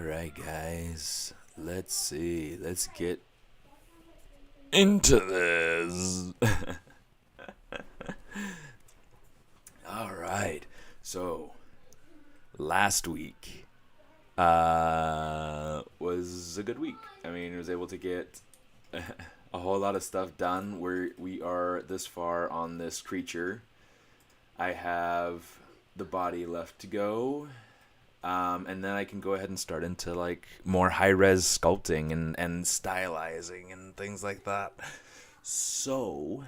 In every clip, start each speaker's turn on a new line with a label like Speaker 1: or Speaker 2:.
Speaker 1: Alright, guys. Let's see. Let's get into this. Alright. So, last week was a good week. I mean, I was able to get a whole lot of stuff done. We are this far on this creature. I have the body left to go. And then I can go ahead and start into like more high res sculpting and stylizing and things like that. So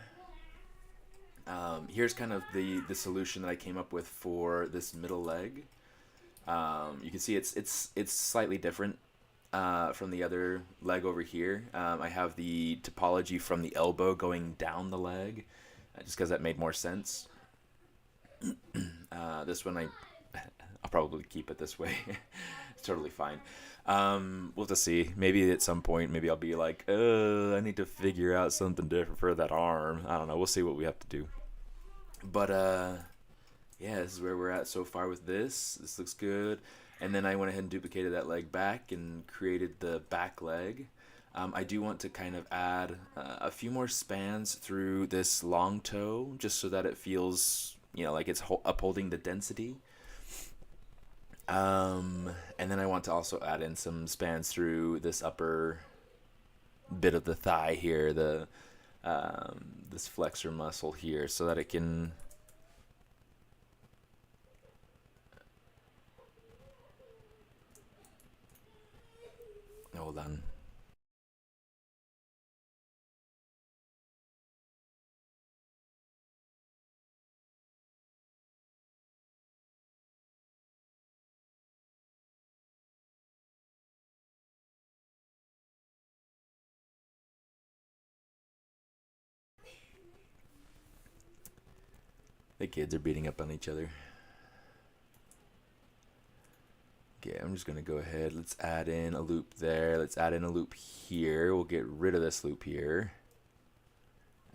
Speaker 1: here's kind of the solution that I came up with for this middle leg. You can see it's slightly different from the other leg over here. I have the topology from the elbow going down the leg, just because that made more sense. This one I'll probably keep it this way. It's totally fine. We'll have to see. Maybe at some point, maybe I'll be like, I need to figure out something different for that arm. I don't know. We'll see what we have to do. But yeah, this is where we're at so far with this. This looks good. And then I went ahead and duplicated that leg back and created the back leg. I do want to kind of add a few more spans through this long toe, just so that it feels, like it's upholding the density. And then I want to also add in some spans through this upper bit of the thigh here, this flexor muscle here, so that it can hold on. The kids are beating up on each other. Okay, I'm just going to go ahead. Let's add in a loop there. Let's add in a loop here. We'll get rid of this loop here.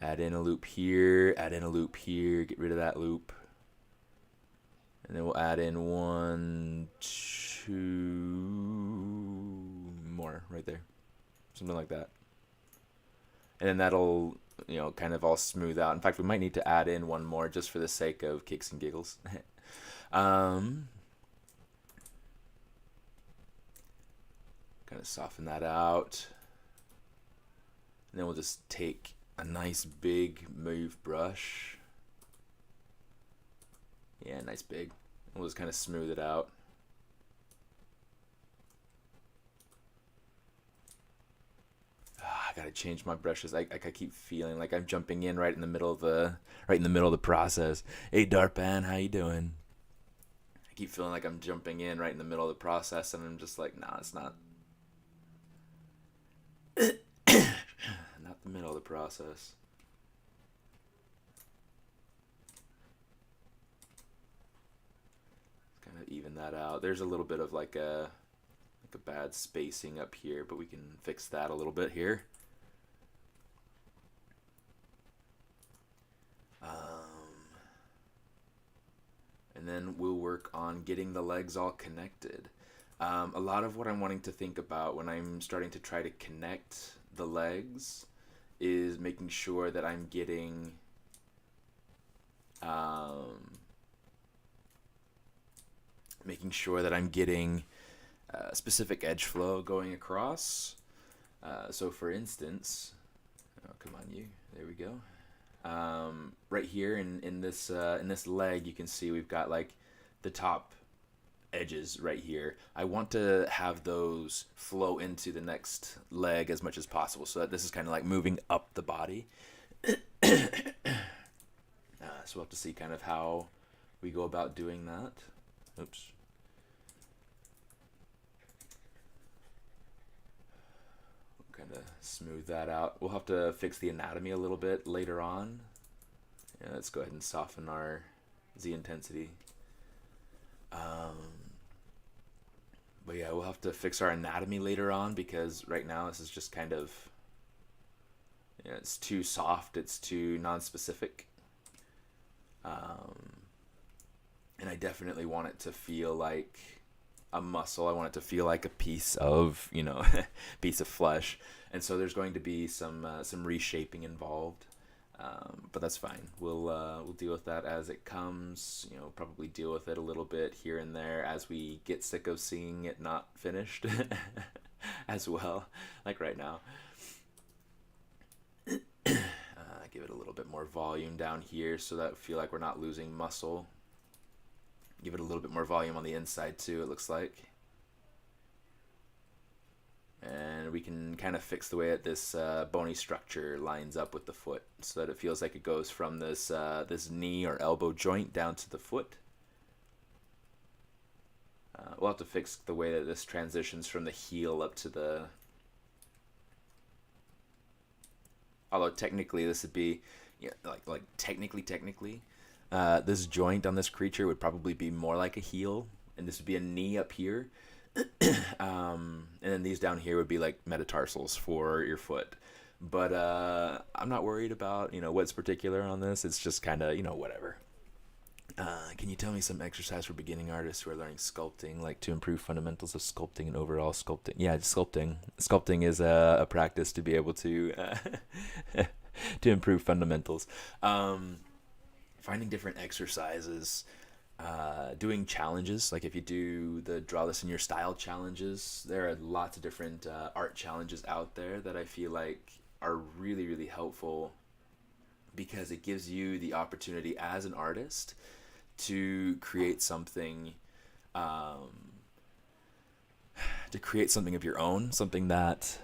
Speaker 1: Add in a loop here. Add in a loop here. Get rid of that loop. And then we'll add in 1, 2 more right there. Something like that. And then that'll, kind of all smooth out. In fact, we might need to add in one more just for the sake of kicks and giggles. Kind of soften that out. And then we'll just take a nice big move brush. Yeah, nice big. We'll just kind of smooth it out. I gotta change my brushes. I keep feeling like I'm jumping in right in the middle of the process. Hey Darpan, how you doing? I keep feeling like I'm jumping in right in the middle of the process, and I'm just like, nah, it's not. Not the middle of the process. Kind of even that out. There's a little bit of like a bad spacing up here, but we can fix that a little bit here. And then we'll work on getting the legs all connected. A lot of what I'm wanting to think about when I'm starting to try to connect the legs is making sure that I'm getting specific edge flow going across. So for instance, oh, come on you, there we go. Right here in this leg, you can see we've got like the top edges right here. I want to have those flow into the next leg as much as possible, so that this is kind of like moving up the body. So we'll have to see kind of how we go about doing that. Oops. Kind of smooth that out. We'll have to fix the anatomy a little bit later on. Yeah, let's go ahead and soften our Z intensity. But yeah, we'll have to fix our anatomy later on, because right now this is just kind of, it's too soft, it's too non-specific. And I definitely want it to feel like a muscle. I want it to feel like a piece of, piece of flesh. And so there's going to be some reshaping involved. But that's fine. We'll deal with that as it comes. Probably deal with it a little bit here and there as we get sick of seeing it not finished as well, like right now. Give it a little bit more volume down here so that I feel like we're not losing muscle. Give it a little bit more volume on the inside too, it looks like. And we can kind of fix the way that this bony structure lines up with the foot so that it feels like it goes from this this knee or elbow joint down to the foot. We'll have to fix the way that this transitions from the heel up to the... Although technically this would be, technically, this joint on this creature would probably be more like a heel, and this would be a knee up here. And then these down here would be like metatarsals for your foot. But I'm not worried about what's particular on this. It's just kind of whatever. Can you tell me some exercise for beginning artists who are learning sculpting, like to improve fundamentals of sculpting and overall sculpting? Yeah, sculpting. Sculpting is a practice to be able to to improve fundamentals. Finding different exercises. Doing challenges, like if you do the draw this in your style challenges, there are lots of different art challenges out there that I feel like are really, really helpful because it gives you the opportunity as an artist to create something of your own, something that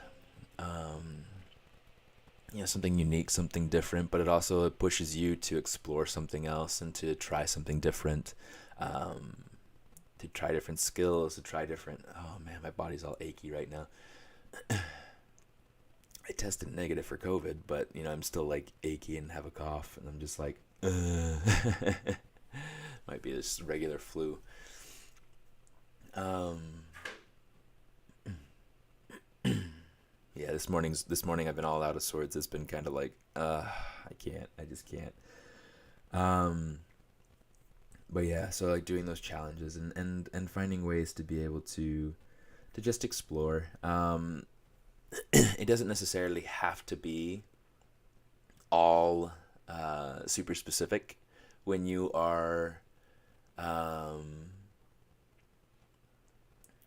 Speaker 1: something unique, something different, but it also pushes you to explore something else and to try something different, to try different skills, to try different... Oh man, my body's all achy right now. I tested negative for COVID, but I'm still like achy and have a cough, and I'm just like, might be this regular flu. Yeah, this morning I've been all out of sorts. It's been kind of like, I just can't. But yeah, so like doing those challenges and finding ways to be able to just explore. It doesn't necessarily have to be all super specific when you are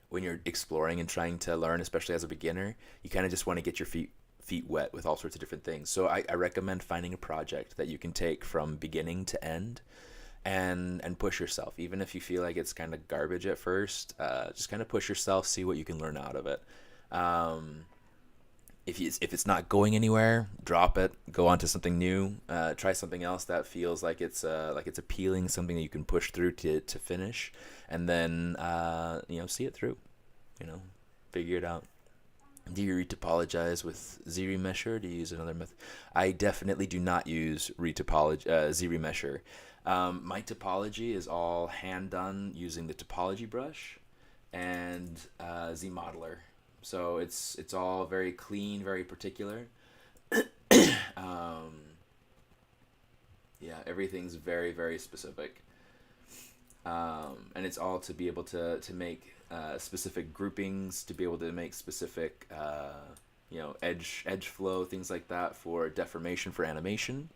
Speaker 1: when you're exploring and trying to learn, especially as a beginner. You kind of just want to get your feet wet with all sorts of different things. So I recommend finding a project that you can take from beginning to end and push yourself. Even if you feel like it's kind of garbage at first, just kind of push yourself, see what you can learn out of it. If it's not going anywhere, drop it, go on to something new, try something else that feels like it's appealing, something that you can push through to finish, and then see it through, figure it out. Do you retopologize with ZRemesher, or do you use another method? I definitely do not use ZRemesher. My topology is all hand done using the topology brush and ZModeler. So it's all very clean, very particular. Yeah, everything's very, very specific. And it's all to be able to make specific groupings, to be able to make specific edge flow, things like that for deformation, for animation.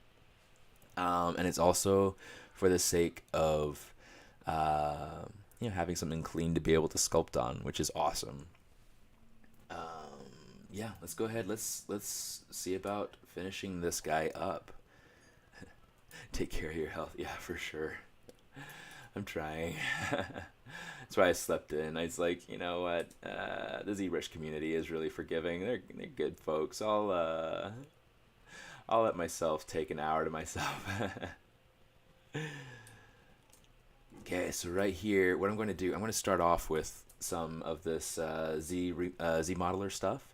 Speaker 1: And it's also for the sake of having something clean to be able to sculpt on, which is awesome. Yeah, let's go ahead. Let's see about finishing this guy up. Take care of your health. Yeah, for sure. I'm trying. That's why I slept in. I was like, you know what? The ZBrush community is really forgiving. They're good folks. I'll let myself take an hour to myself. Okay, so right here, what I'm going to do, I'm going to start off with some of this ZModeler stuff.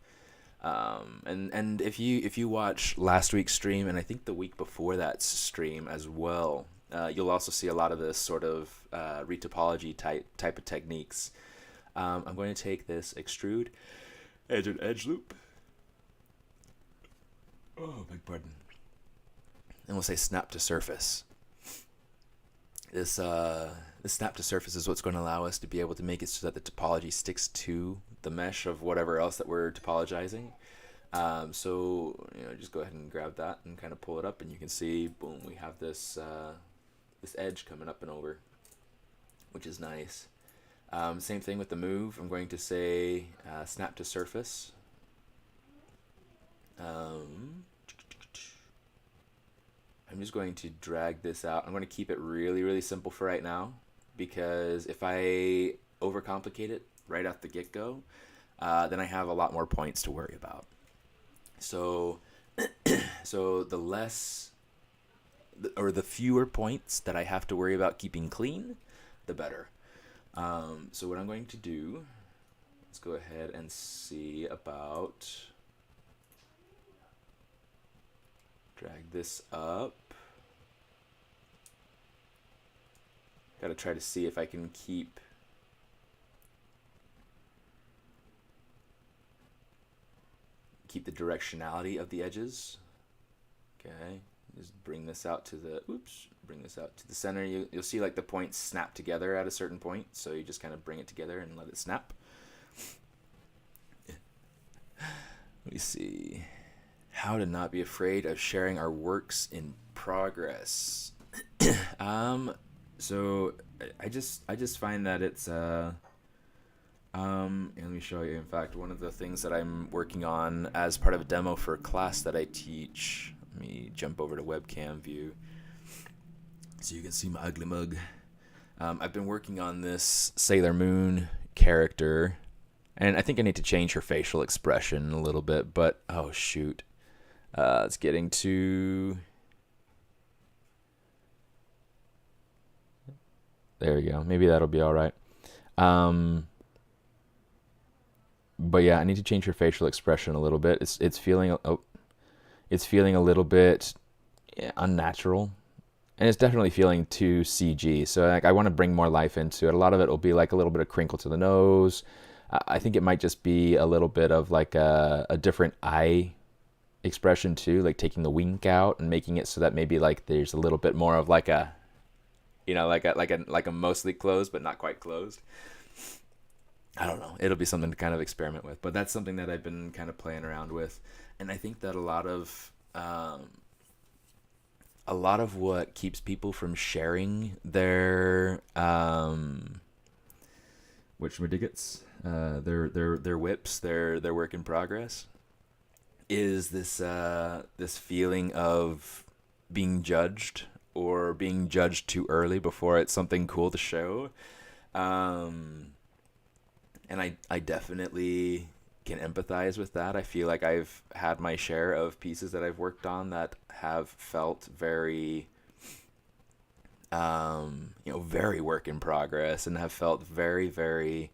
Speaker 1: And if you watch last week's stream, and I think the week before that stream as well, you'll also see a lot of this sort of retopology type of techniques. I'm going to take this extrude edge and edge loop. Oh, beg pardon. And we'll say snap to surface. This the snap to surface is what's going to allow us to be able to make it so that the topology sticks to the mesh of whatever else that we're topologizing. So, just go ahead and grab that and kind of pull it up, and you can see, boom, we have this, this edge coming up and over, which is nice. Same thing with the move. I'm going to say snap to surface. I'm just going to drag this out. I'm going to keep it really, really simple for right now, because if I overcomplicate it right off the get-go, then I have a lot more points to worry about. So, so the less, or the fewer points that I have to worry about keeping clean, the better. So what I'm going to do, let's go ahead and see about, drag this up. Gotta try to see if I can keep the directionality of the edges. Okay, just bring this out to the, bring this out to the center. You'll see like the points snap together at a certain point, so you just kind of bring it together and let it snap. Let me see. How to not be afraid of sharing our works in progress. So I just find that it's let me show you. In fact, one of the things that I'm working on as part of a demo for a class that I teach. Let me jump over to webcam view so you can see my ugly mug. I've been working on this Sailor Moon character, and I think I need to change her facial expression a little bit, but oh shoot. It's getting to... There we go. Maybe that'll be all right. But yeah, I need to change her facial expression a little bit. It's feeling it's feeling a little bit unnatural, and it's definitely feeling too CG. So like I want to bring more life into it. A lot of it will be like a little bit of crinkle to the nose. I think it might just be a little bit of like a different eye expression too, like taking the wink out and making it so that maybe like there's a little bit more of like a, like a mostly closed but not quite closed. I don't know. It'll be something to kind of experiment with, but that's something that I've been kind of playing around with, and I think that a lot of what keeps people from sharing their whatchamadiggits, their whips, their work in progress, is this feeling of being judged, or being judged too early before it's something cool to show. And I definitely can empathize with that. I feel like I've had my share of pieces that I've worked on that have felt very, very work in progress, and have felt very, very,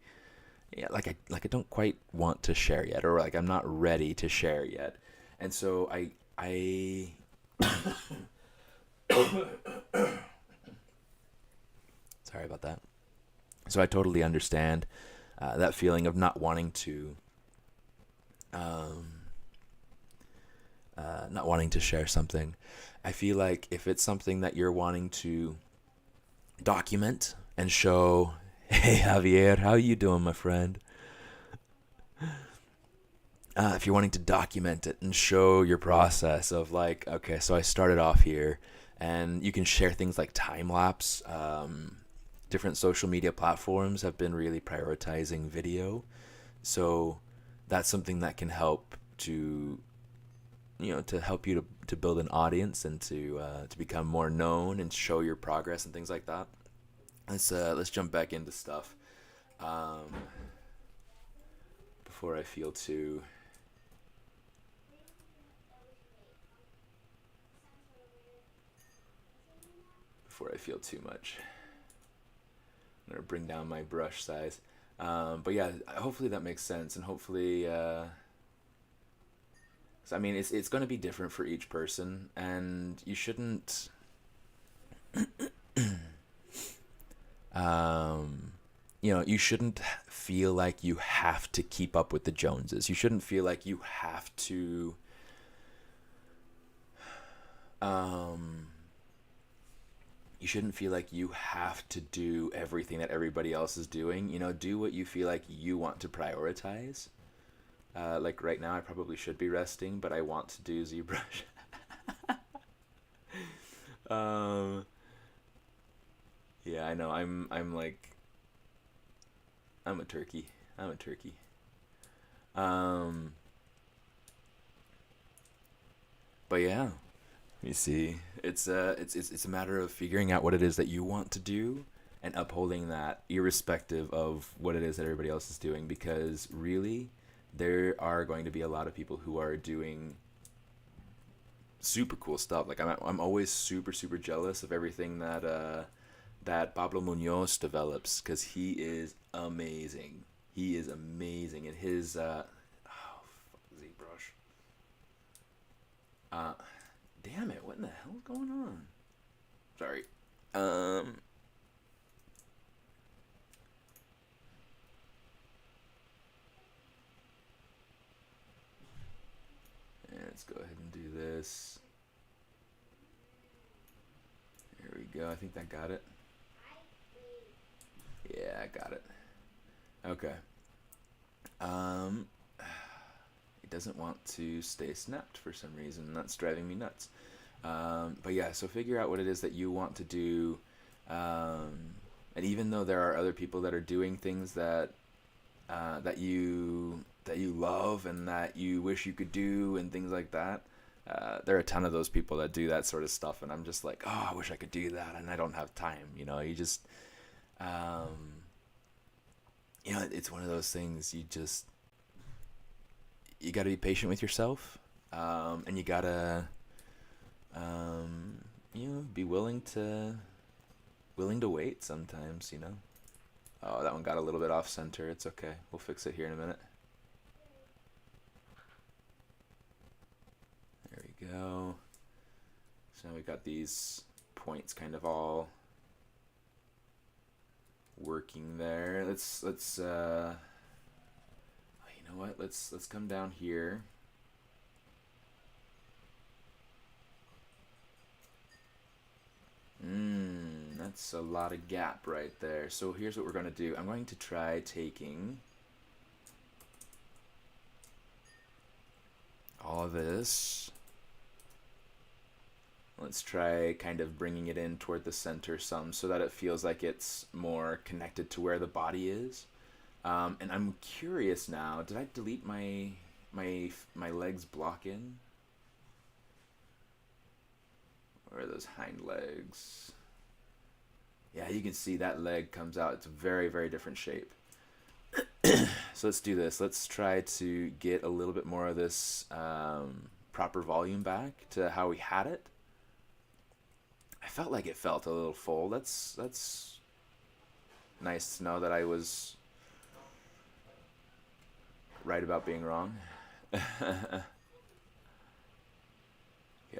Speaker 1: like I don't quite want to share yet, or like I'm not ready to share yet. And so I sorry about that. So I totally understand that feeling of not wanting to share something. I feel like if it's something that you're wanting to document and show, hey Javier, how you doing, my friend? If you're wanting to document it and show your process of like, okay, so I started off here, and you can share things like time lapse. Different social media platforms have been really prioritizing video, so that's something that can help to help you to build an audience, and to become more known and show your progress and things like that. Let's jump back into stuff before I feel too much. I'm gonna bring down my brush size, but yeah, hopefully that makes sense, and hopefully, so I mean, it's going to be different for each person, and you shouldn't, you shouldn't feel like you have to keep up with the Joneses. You shouldn't feel like you have to, you shouldn't feel like you have to do everything that everybody else is doing. You know, do what you feel like you want to prioritize. Like right now, I probably should be resting, but I want to do ZBrush. Yeah, I know. I'm like, I'm a turkey. I'm a turkey. But yeah, you see, it's a matter of figuring out what it is that you want to do and upholding that, irrespective of what it is that everybody else is doing. Because really, there are going to be a lot of people who are doing super cool stuff. Like I'm always super jealous of everything that Pablo Munoz develops, because he is amazing. He is amazing, and his ZBrush. Damn it! What in the hell is going on? Sorry. Let's go ahead and do this. There we go. I think that got it. Yeah, I got it. Okay. It doesn't want to stay snapped for some reason. That's driving me nuts. But yeah, so figure out what it is that you want to do. And even though there are other people that are doing things that you love and that you wish you could do and things like that, there are a ton of those people that do that sort of stuff, and I'm just like, oh, I wish I could do that, and I don't have time. You know, you just, you know, it's one of those things. You got to be patient with yourself, and you gotta, you know, be willing to wait sometimes. You know. Oh, that one got a little bit off center. It's okay. We'll fix it here in a minute. There we go. So now we got these points kind of all working there. Let's you know what? Let's come down here. That's a lot of gap right there. So here's what we're going to do. I'm going to try taking all of this. Let's try kind of bringing it in toward the center some, so that it feels like it's more connected to where the body is. And I'm curious now, did I delete my legs block in? Where are those hind legs? Yeah, you can see that leg comes out. It's a very different shape. So let's do this. Let's try to get a little bit more of this proper volume back to how we had it. I felt like it felt a little full. That's nice to know that I was right about being wrong. Yeah,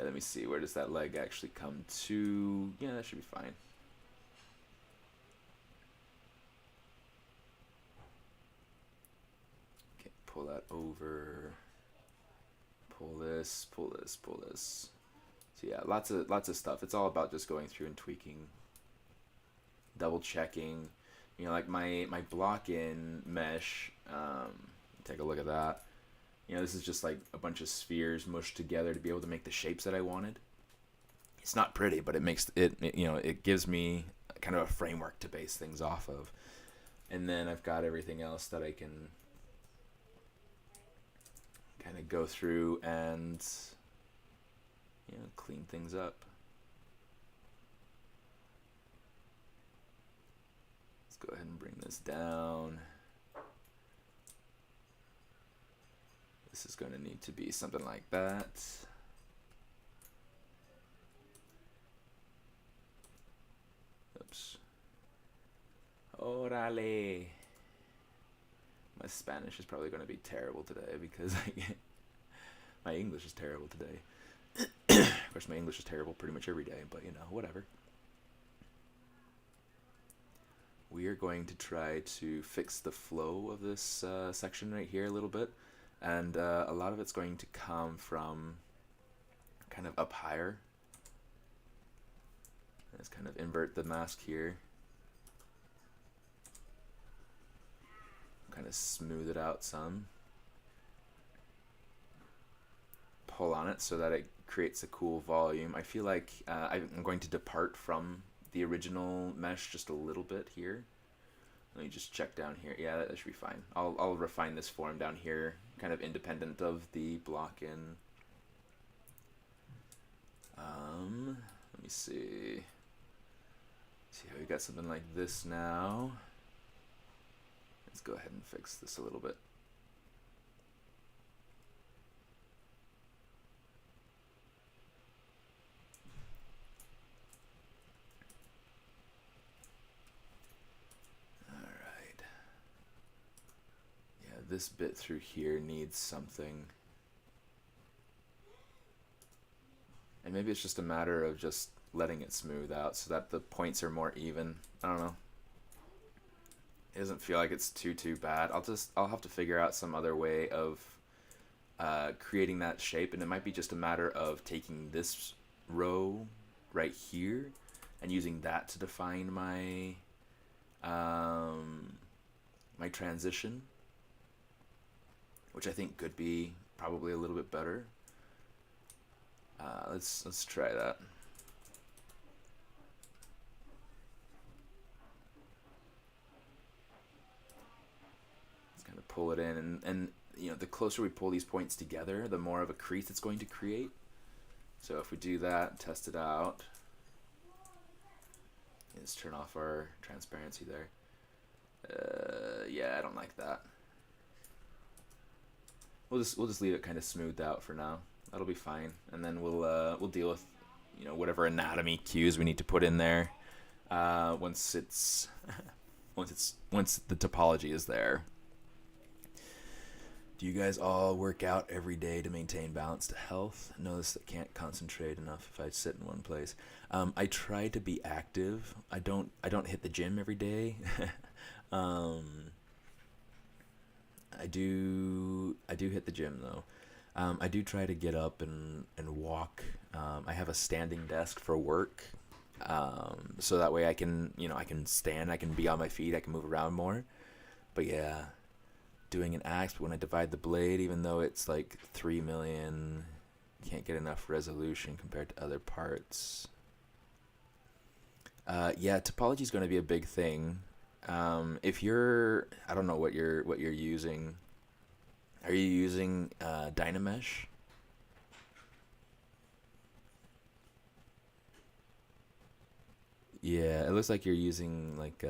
Speaker 1: let me see. Where does that leg actually come to? Yeah, that should be fine. Okay, pull that over. Pull this, pull this, pull this. So yeah, lots of stuff. It's all about just going through and tweaking, double checking. You know, like my block in mesh. Take a look at that. You know, this is just like a bunch of spheres mushed together to be able to make the shapes that I wanted. It's not pretty, but it makes it you know, it gives me kind of a framework to base things off of. And then I've got everything else that I can kind of go through and, you know, clean things up. Let's go ahead and bring this down. This is going to need to be something like that. Oops. Orale. My Spanish is probably going to be terrible today because my English is terrible today. Of course, my English is terrible pretty much every day, but you know, whatever. We are going to try to fix the flow of this section right here a little bit. And a lot of it's going to come from kind of up higher. Let's kind of invert the mask here. Kind of smooth it out some. Pull on it so that it creates a cool volume. I feel like I'm going to depart from the original mesh just a little bit here. Let me just check down here. Yeah, that should be fine. I'll refine this form down here, kind of independent of the block in. Let me see. See how we got something like this now. Let's go ahead and fix this a little bit. Alright. Yeah, this bit through here needs something. And maybe it's just a matter of just letting it smooth out so that the points are more even. I don't know. It doesn't feel like it's too bad. I'll have to figure out some other way of creating that shape, and it might be just a matter of taking this row right here and using that to define my my transition, which I think could be probably a little bit better. Let's try that. Let's kind of pull it in, and you know, the closer we pull these points together, the more of a crease it's going to create. So if we do that, test it out. Let's turn off our transparency there. Yeah, I don't like that. We'll just leave it kind of smoothed out for now. That'll be fine, and then we'll deal with, you know, whatever anatomy cues we need to put in there once the topology is there. Do you guys all work out every day to maintain balanced health? Notice that I can't concentrate enough if I sit in one place. I try to be active. I don't hit the gym every day. I do hit the gym though. I do try to get up and walk. I have a standing desk for work, so that way I can stand, I can be on my feet, I can move around more. But yeah, doing an axe when I divide the blade, even though it's like 3 million, can't get enough resolution compared to other parts. Yeah, topology is going to be a big thing. If you're, I don't know what you're using. Are you using Dynamesh? Yeah, it looks like you're using like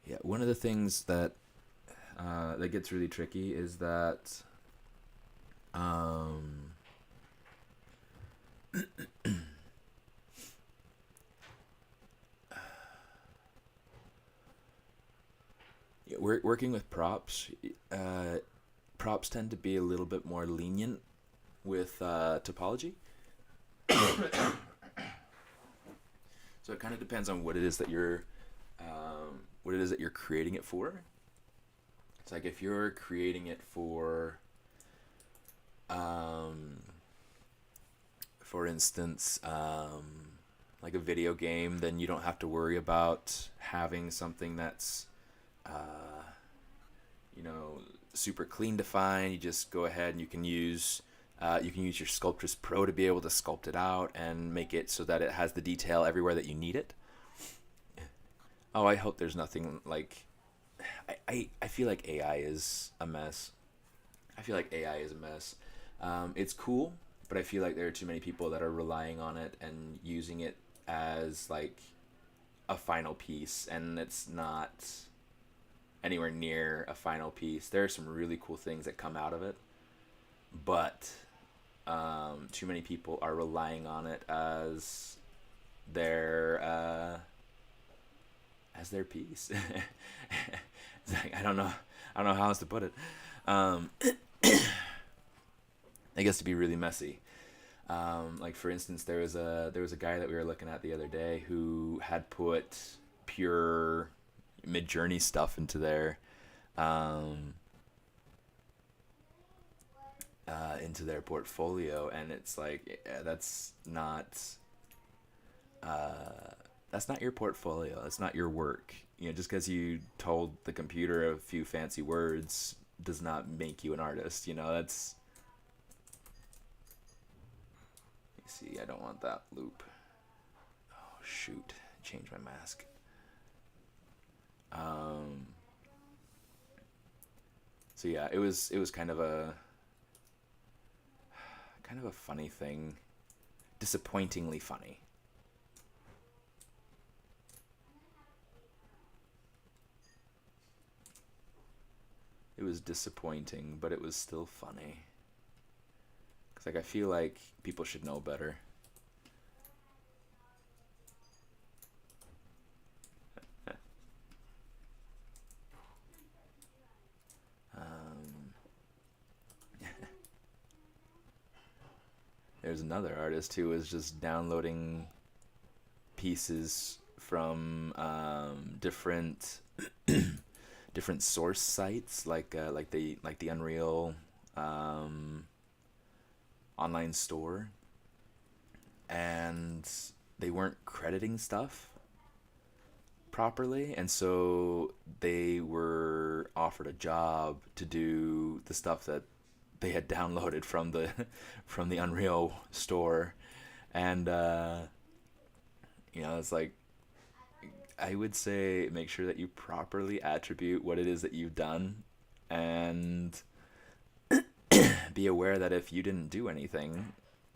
Speaker 1: yeah, one of the things that that gets really tricky is that working with props, props tend to be a little bit more lenient with topology. So it kind of depends on what it is that you're creating it for. It's like if you're creating it for instance, like a video game, then you don't have to worry about having something that's you know, super clean defined. You just go ahead and you can use your Sculptress Pro to be able to sculpt it out and make it so that it has the detail everywhere that you need it. Oh, I hope there's nothing like... I feel like AI is a mess. It's cool, but I feel like there are too many people that are relying on it and using it as like a final piece, and it's not anywhere near a final piece. There are some really cool things that come out of it, but too many people are relying on it as their piece. It's like, I don't know how else to put it. I guess to be really messy. Like for instance, there was a guy that we were looking at the other day who had put pure Mid-Journey stuff into there, into their portfolio, and it's like that's not your portfolio. That's not your work. You know, just because you told the computer a few fancy words does not make you an artist. You know, that's. Let me see. I don't want that loop. Oh shoot! Change my mask. So yeah, it was kind of a funny thing, disappointingly funny. It was disappointing, but it was still funny. Cause like I feel like people should know better. There's another artist who was just downloading pieces from different different source sites, like the Unreal online store, and they weren't crediting stuff properly, and so they were offered a job to do the stuff that they had downloaded from the from the Unreal store, and it's like, I would say make sure that you properly attribute what it is that you've done, and be aware that if you didn't do anything,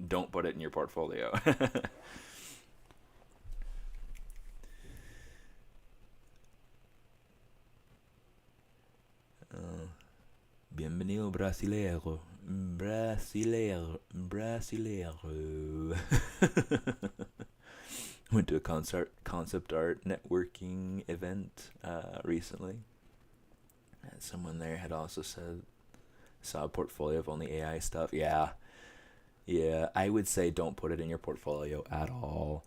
Speaker 1: don't put it in your portfolio. Bienvenido brasileiro. Brasileiro. Went to a concept art networking event recently. And someone there had also saw a portfolio of only AI stuff. Yeah, I would say don't put it in your portfolio at all.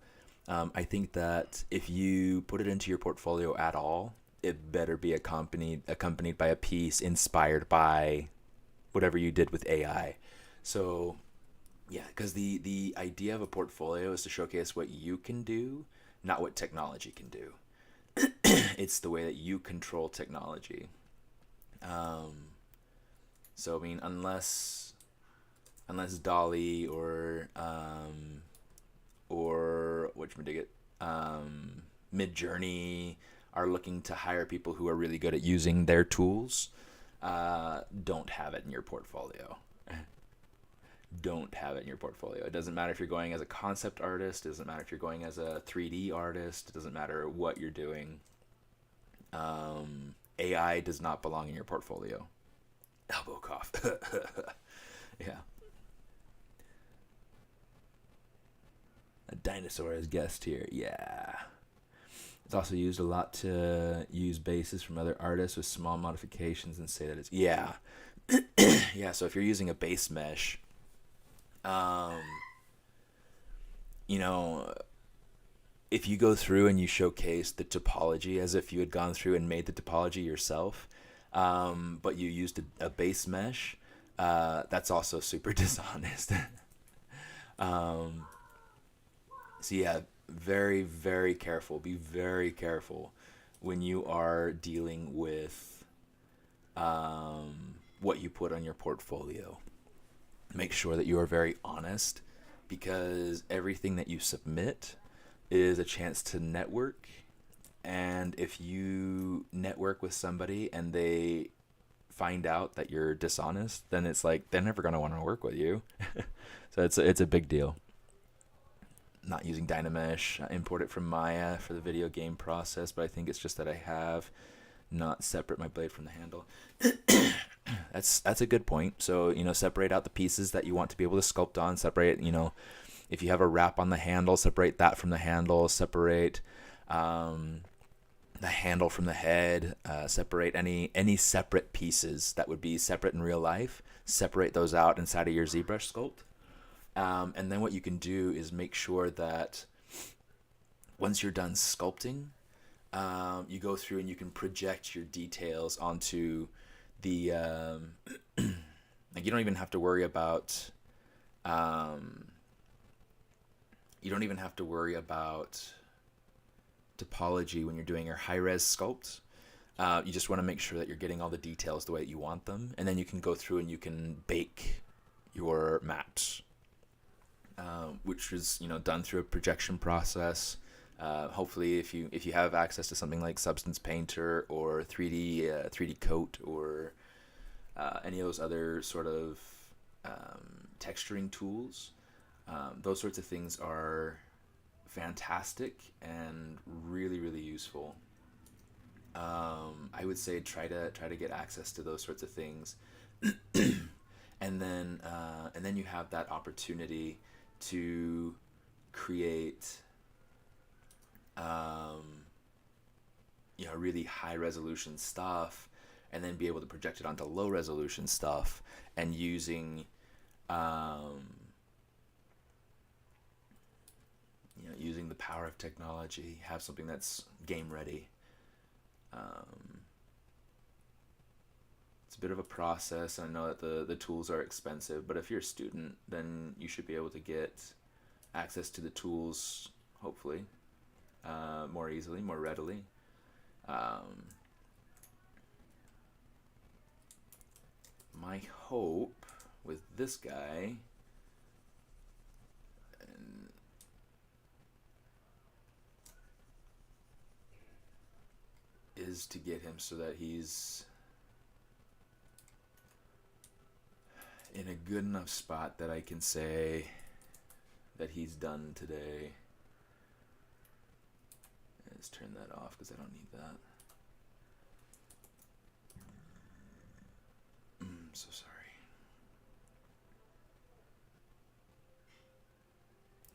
Speaker 1: I think that if you put it into your portfolio at all, it better be accompanied by a piece inspired by whatever you did with AI. So yeah, because the idea of a portfolio is to showcase what you can do, not what technology can do. It's the way that you control technology. So I mean, unless Dolly or whatchamadiggit, Midjourney are looking to hire people who are really good at using their tools, don't have it in your portfolio. Don't have it in your portfolio. It doesn't matter if you're going as a concept artist. It doesn't matter if you're going as a 3D artist. It doesn't matter what you're doing. AI does not belong in your portfolio. Elbow cough. Yeah. A dinosaur as guest here. Yeah. It's also used a lot to use bases from other artists with small modifications and say that it's... Yeah. Yeah, so if you're using a base mesh, if you go through and you showcase the topology as if you had gone through and made the topology yourself, but you used a base mesh, that's also super dishonest. So yeah, very, very careful. Be very careful when you are dealing with what you put on your portfolio. Make sure that you are very honest, because everything that you submit is a chance to network. And if you network with somebody and they find out that you're dishonest, then it's like they're never going to want to work with you. So it's a big deal. Not using Dynamesh. I import it from Maya for the video game process, but I think it's just that I have not separate my blade from the handle. That's a good point. So, separate out the pieces that you want to be able to sculpt on. Separate, if you have a wrap on the handle, separate that from the handle. Separate the handle from the head. Separate any separate pieces that would be separate in real life. Separate those out inside of your ZBrush sculpt. And then what you can do is make sure that once you're done sculpting, you go through and you can project your details onto the Like, you don't even have to worry about you don't even have to worry about topology when you're doing your high-res sculpt. You just want to make sure that you're getting all the details the way that you want them, and then you can go through and you can bake your matte, which is done through a projection process. Hopefully, if you have access to something like Substance Painter or 3D Coat or any of those other sort of texturing tools, those sorts of things are fantastic and really, really useful. I would say try to get access to those sorts of things, and then you have that opportunity to create really high resolution stuff, and then be able to project it onto low resolution stuff, and using using the power of technology, have something that's game ready. It's a bit of a process. I know that the tools are expensive, but if you're a student, then you should be able to get access to the tools, hopefully, more easily, more readily. My hope with this guy is to get him so that he's in a good enough spot that I can say that he's done today. Let's turn that off because I don't need that. I'm so sorry.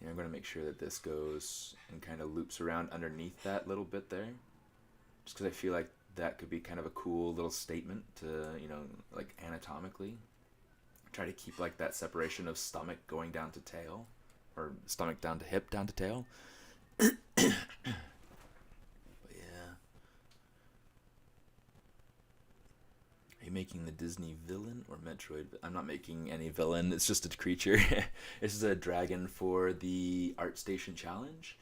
Speaker 1: Yeah, I'm going to make sure that this goes and kind of loops around underneath that little bit there, just because I feel like that could be kind of a cool little statement to, like anatomically. Try to keep like that separation of stomach going down to tail, or stomach down to hip, down to tail. But yeah. Are you making the Disney villain or Metroid? I'm not making any villain. It's just a creature. This is a dragon for the ArtStation Challenge.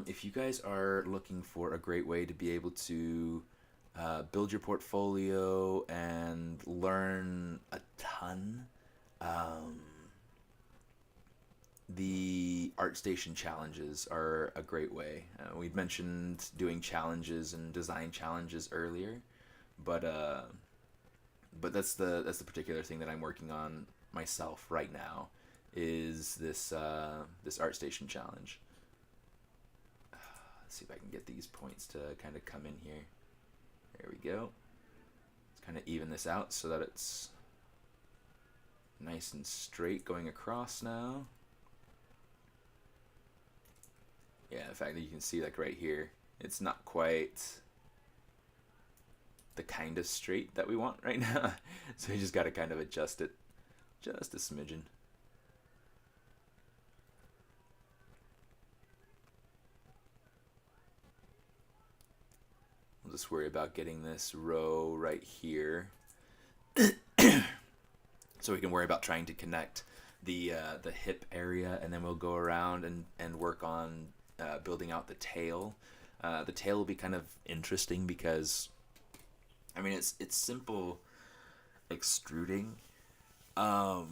Speaker 1: If you guys are looking for a great way to be able to build your portfolio and learn a ton, the ArtStation challenges are a great way. We've mentioned doing challenges and design challenges earlier, but that's the particular thing that I'm working on myself right now, is this ArtStation challenge. Let's see if I can get these points to kind of come in here. There we go. Let's kind of even this out so that it's nice and straight going across now. Yeah, in fact, you can see like right here, it's not quite the kind of straight that we want right now. So we just got to kind of adjust it just a smidgen. We'll just worry about getting this row right here. So we can worry about trying to connect the hip area, and then we'll go around and work on building out the tail. The tail will be kind of interesting because, I mean, it's simple extruding, but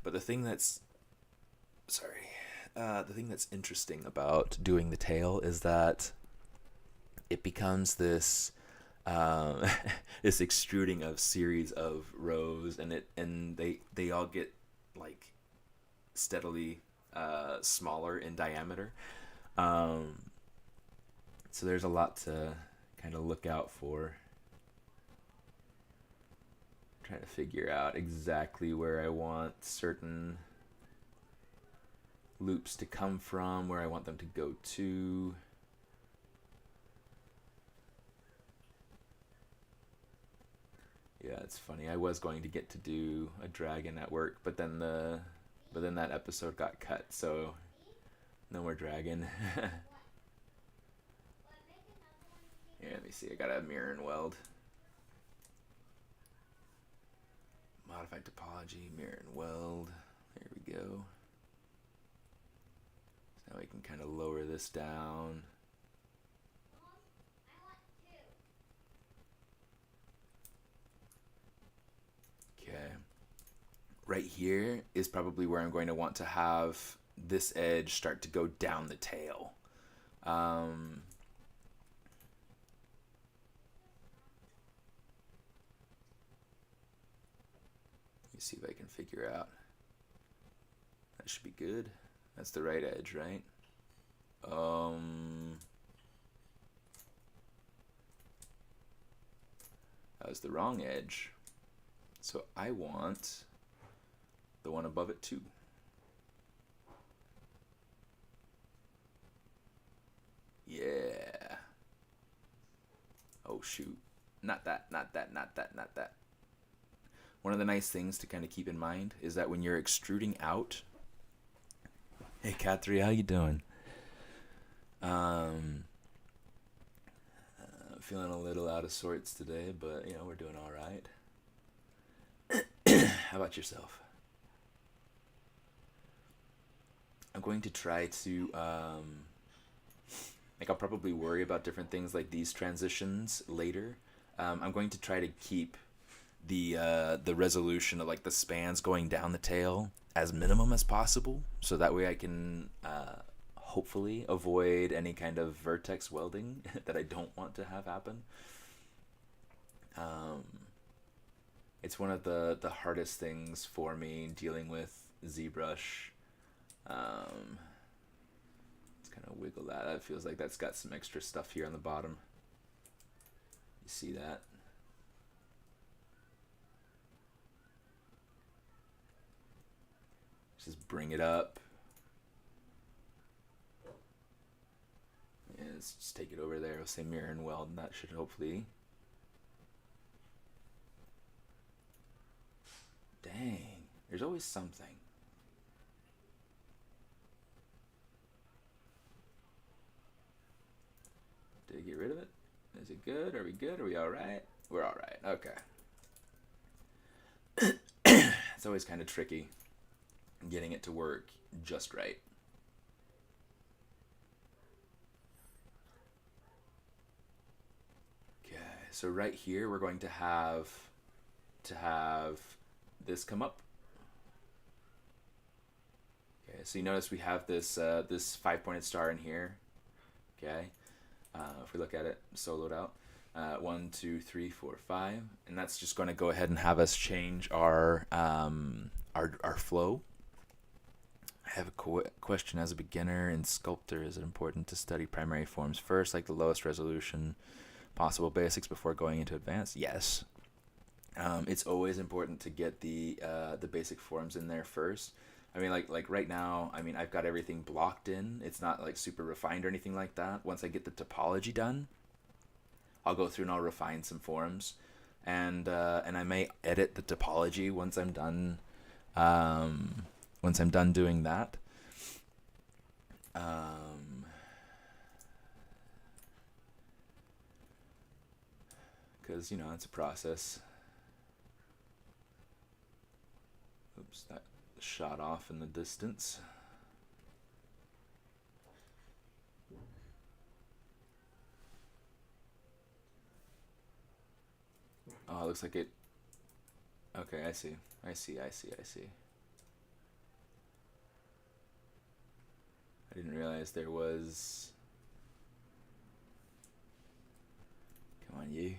Speaker 1: the thing that's interesting about doing the tail is that it becomes this this extruding of series of rows, and they all get like steadily smaller in diameter. So there's a lot to kind of look out for. Trying to figure out exactly where I want certain loops to come from, where I want them to go to. Yeah, it's funny. I was going to get to do a dragon at work, but then that episode got cut, so no more dragon. Yeah, let me see. I got a mirror and weld. Modify topology, mirror and weld. There we go. So now we can kind of lower this down. Okay. Right here is probably where I'm going to want to have this edge start to go down the tail. Let me see if I can figure out. That should be good. That's the right edge, right? That was the wrong edge. So I want the one above it too. Yeah. Oh shoot. Not that, not that, not that, not that. One of the nice things to kind of keep in mind is that when you're extruding out, hey Cat3, how you doing? Feeling a little out of sorts today, but you know, we're doing all right. How about yourself? I'm going to try to like, I'll probably worry about different things like these transitions later. I'm going to try to keep the resolution of like the spans going down the tail as minimum as possible, so that way I can hopefully avoid any kind of vertex welding that I don't want to have happen. It's one of the hardest things for me dealing with ZBrush. Let's kind of wiggle that. That feels like that's got some extra stuff here on the bottom. You see that? Just bring it up. Yeah, let's just take it over there. We'll say mirror and weld, and that should hopefully... Dang, there's always something. Did I get rid of it? Is it good? Are we good? Are we alright? We're alright. Okay. It's always kind of tricky getting it to work just right. Okay, so right here we're going to have this come up. Okay, so you notice we have this this 5-pointed star in here. Okay, if we look at it soloed out, 1, 2, 3, 4, 5, and that's just going to go ahead and have us change our flow. I have a question. As a beginner in Sculptor, is it important to study primary forms first, like the lowest resolution possible basics, before going into advanced? Yes. It's always important to get the basic forms in there first. I mean, like right now, I mean, I've got everything blocked in. It's not like super refined or anything like that. Once I get the topology done, I'll go through and I'll refine some forms, and I may edit the topology once I'm done. Once I'm done doing that. Because, you know, it's a process. Oops, that shot off in the distance. Oh, it looks like it... Okay, I see. I didn't realize there was... Come on, you.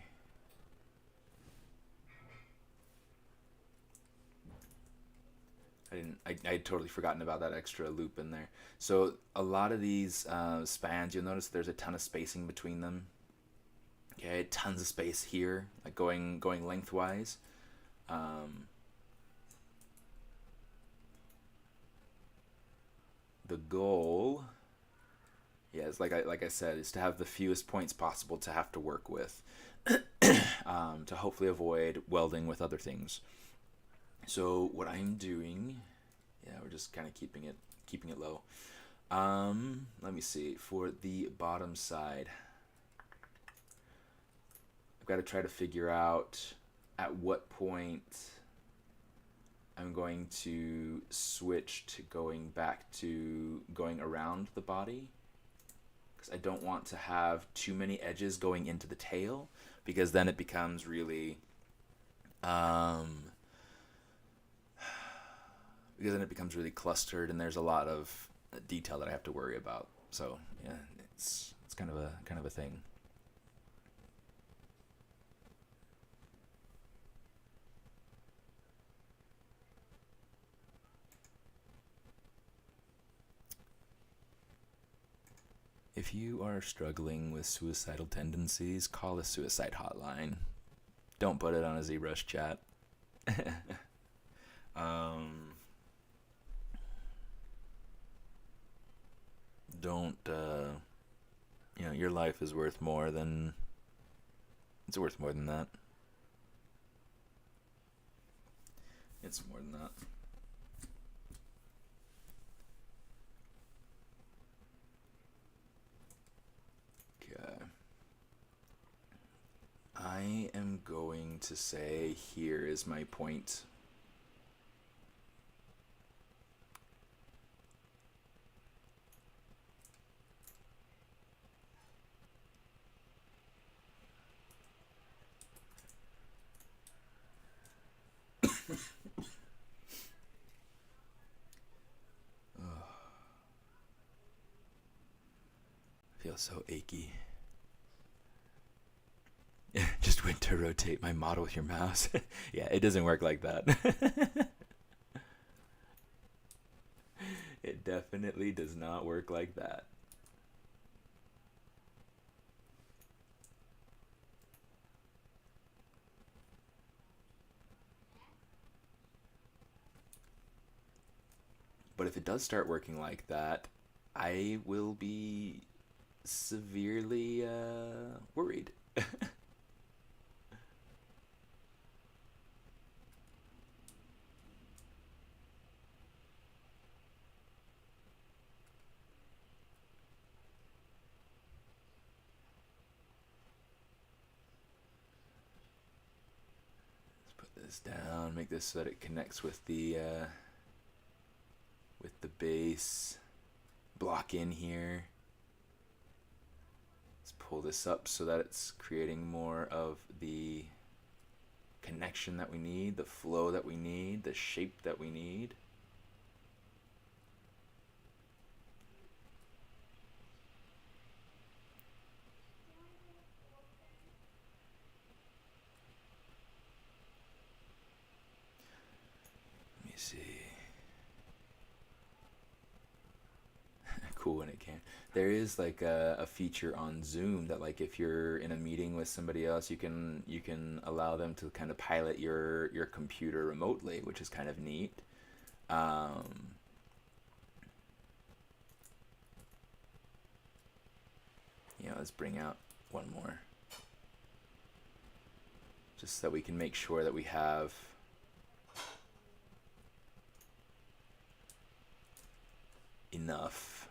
Speaker 1: I'd totally forgotten about that extra loop in there. So a lot of these spans, you'll notice there's a ton of spacing between them. Okay, tons of space here, like going lengthwise. The goal, yeah, is like I said, is to have the fewest points possible to have to work with, to hopefully avoid welding with other things. So what I'm doing, yeah, we're just kind of keeping it low. Let me see, for the bottom side, I've got to try to figure out at what point I'm going to switch to going back to going around the body, because I don't want to have too many edges going into the tail, because then it becomes really clustered, and there's a lot of detail that I have to worry about. So yeah, it's kind of a thing. If you are struggling with suicidal tendencies, call a suicide hotline. Don't put it on a ZBrush chat. Don't, your life is worth more than, it's worth more than that. It's more than that. Okay. I am going to say here is my point. Feels so achy. Just went to rotate my model with your mouse. Yeah, it doesn't work like that. It definitely does not work like that. But if it does start working like that, I will be severely worried. Let's put this down, make this so that it connects with the base. Block in here. Let's pull this up so that it's creating more of the connection that we need, the flow that we need, the shape that we need. Let me see. Cool when it can. There is like a feature on Zoom that, like, if you're in a meeting with somebody else, you can allow them to kind of pilot your computer remotely, which is kind of neat. Let's bring out one more, just so that we can make sure that we have enough.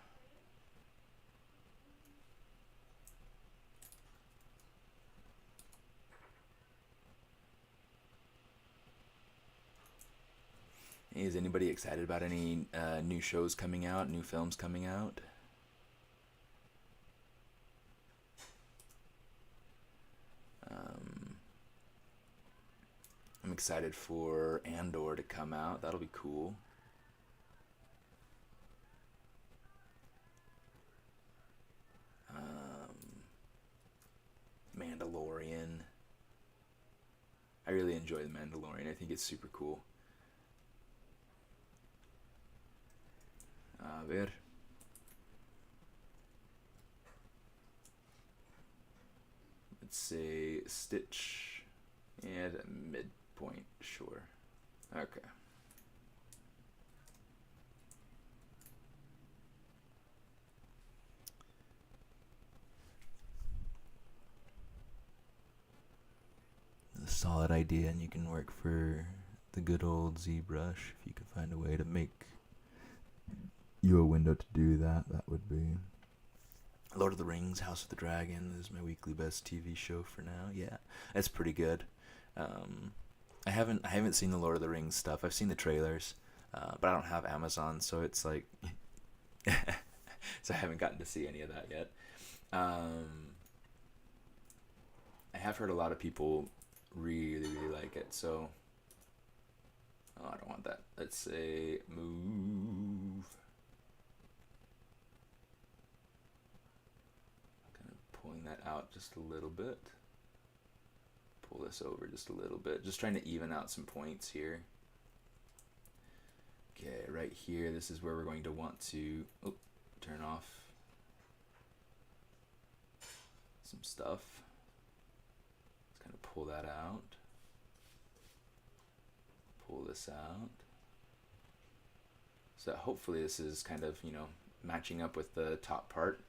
Speaker 1: Is anybody excited about any new shows coming out, new films coming out? I'm excited for Andor to come out. That'll be cool. Mandalorian. I really enjoy The Mandalorian. I think it's super cool. A ver. Let's say Stitch. Yeah, the midpoint, sure. Okay. A solid idea, and you can work for the good old ZBrush. If you could find a way to make you a window to do that, that would be. Lord of the Rings, House of the Dragon is my weekly best TV show for now. Yeah, that's pretty good. I haven't seen the Lord of the Rings stuff. I've seen the trailers, but I don't have Amazon, so it's like, so I haven't gotten to see any of that yet. I have heard a lot of people really, really like it. So, oh, I don't want that. Let's say move. Kind of pulling that out just a little bit. Pull this over just a little bit. Just trying to even out some points here. Okay, right here, this is where we're going to want to turn off some stuff. Let's kind of pull that out. Pull this out. So hopefully this is kind of, matching up with the top part,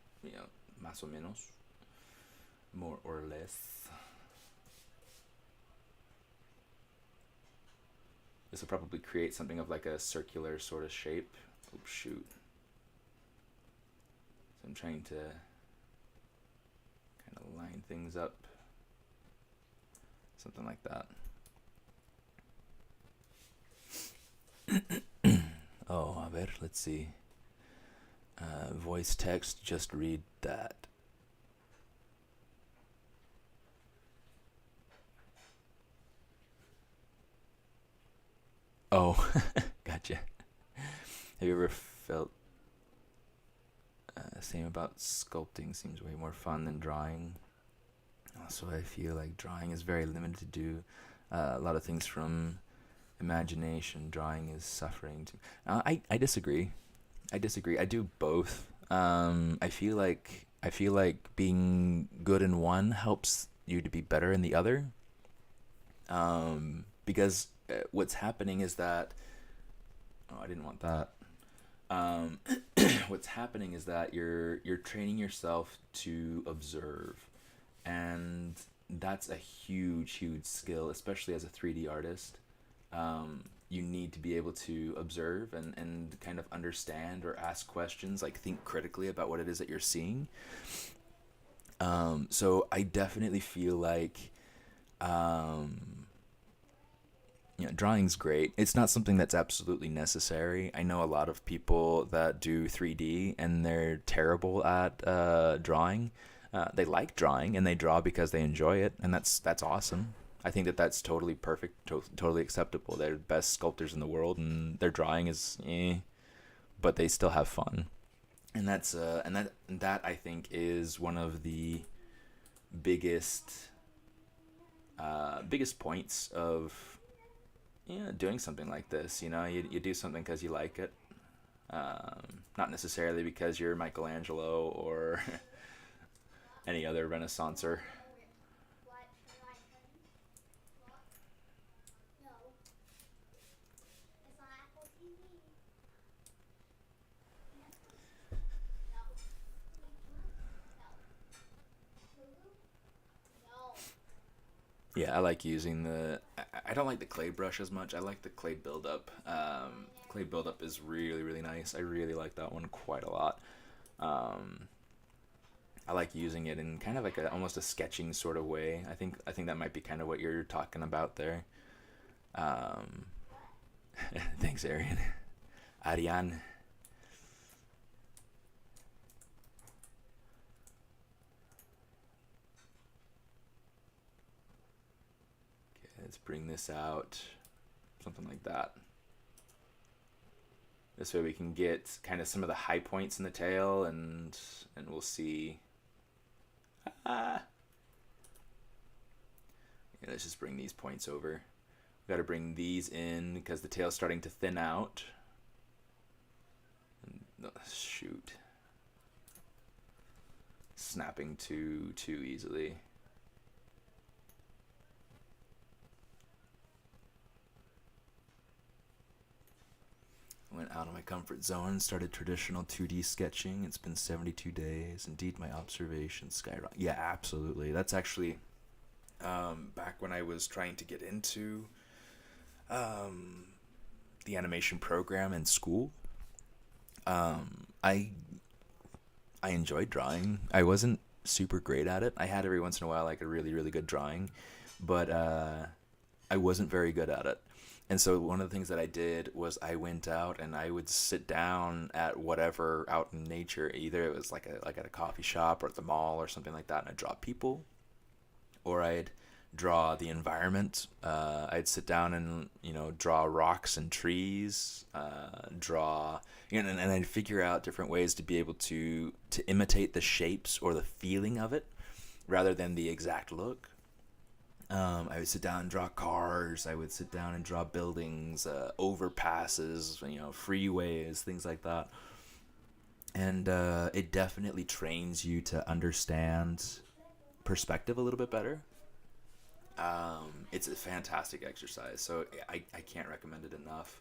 Speaker 1: más o menos, more or less. This will probably create something of like a circular sort of shape. Oh, shoot. So I'm trying to kind of line things up. Something like that. Oh, a ver, let's see. Voice text, just read that. Oh, gotcha. Have you ever felt same about sculpting? Seems way more fun than drawing. Also, I feel like drawing is very limited to do a lot of things from imagination. Drawing is suffering. I disagree. I do both. I feel like being good in one helps you to be better in the other. Because what's happening is that, I didn't want that. What's happening is that you're training yourself to observe, and that's a huge skill, especially as a 3D artist. You need to be able to observe and kind of understand or ask questions, like think critically about what it is that you're seeing. So I definitely feel like drawing's great. It's not something that's absolutely necessary. I know a lot of people that do 3D and they're terrible at drawing. They like drawing and they draw because they enjoy it, and that's awesome. I think that's totally perfect, totally acceptable. They're the best sculptors in the world, and their drawing is but they still have fun. And that's that I think is one of the biggest points of doing something like this. You do something because you like it, not necessarily because you're Michelangelo or any other Renaissancer. Yeah, I like using I don't like the clay brush as much. I like the clay buildup. Clay buildup is really nice. I really like that one quite a lot. I like using it in kind of like almost a sketching sort of way. I think that might be kind of what you're talking about there. Thanks, Ariane. Let's bring this out, something like that. This way we can get kind of some of the high points in the tail, and we'll see. Yeah, let's just bring these points over. We've got to bring these in because the tail's starting to thin out. Shoot. Snapping too easily. Went out of my comfort zone, started traditional 2D sketching. It's been 72 days. Indeed, my observations skyrocket. Yeah, absolutely. That's actually back when I was trying to get into the animation program in school. I enjoyed drawing. I wasn't super great at it. I had every once in a while like a really good drawing, but I wasn't very good at it. And so one of the things that I did was I went out and I would sit down at whatever out in nature. Either it was like at a coffee shop or at the mall or something like that, and I'd draw people, or I'd draw the environment. I'd sit down and draw rocks and trees, draw, and I'd figure out different ways to be able to imitate the shapes or the feeling of it, rather than the exact look. I would sit down and draw cars. I would sit down and draw buildings, overpasses, freeways, things like that. And it definitely trains you to understand perspective a little bit better. It's a fantastic exercise, so I can't recommend it enough.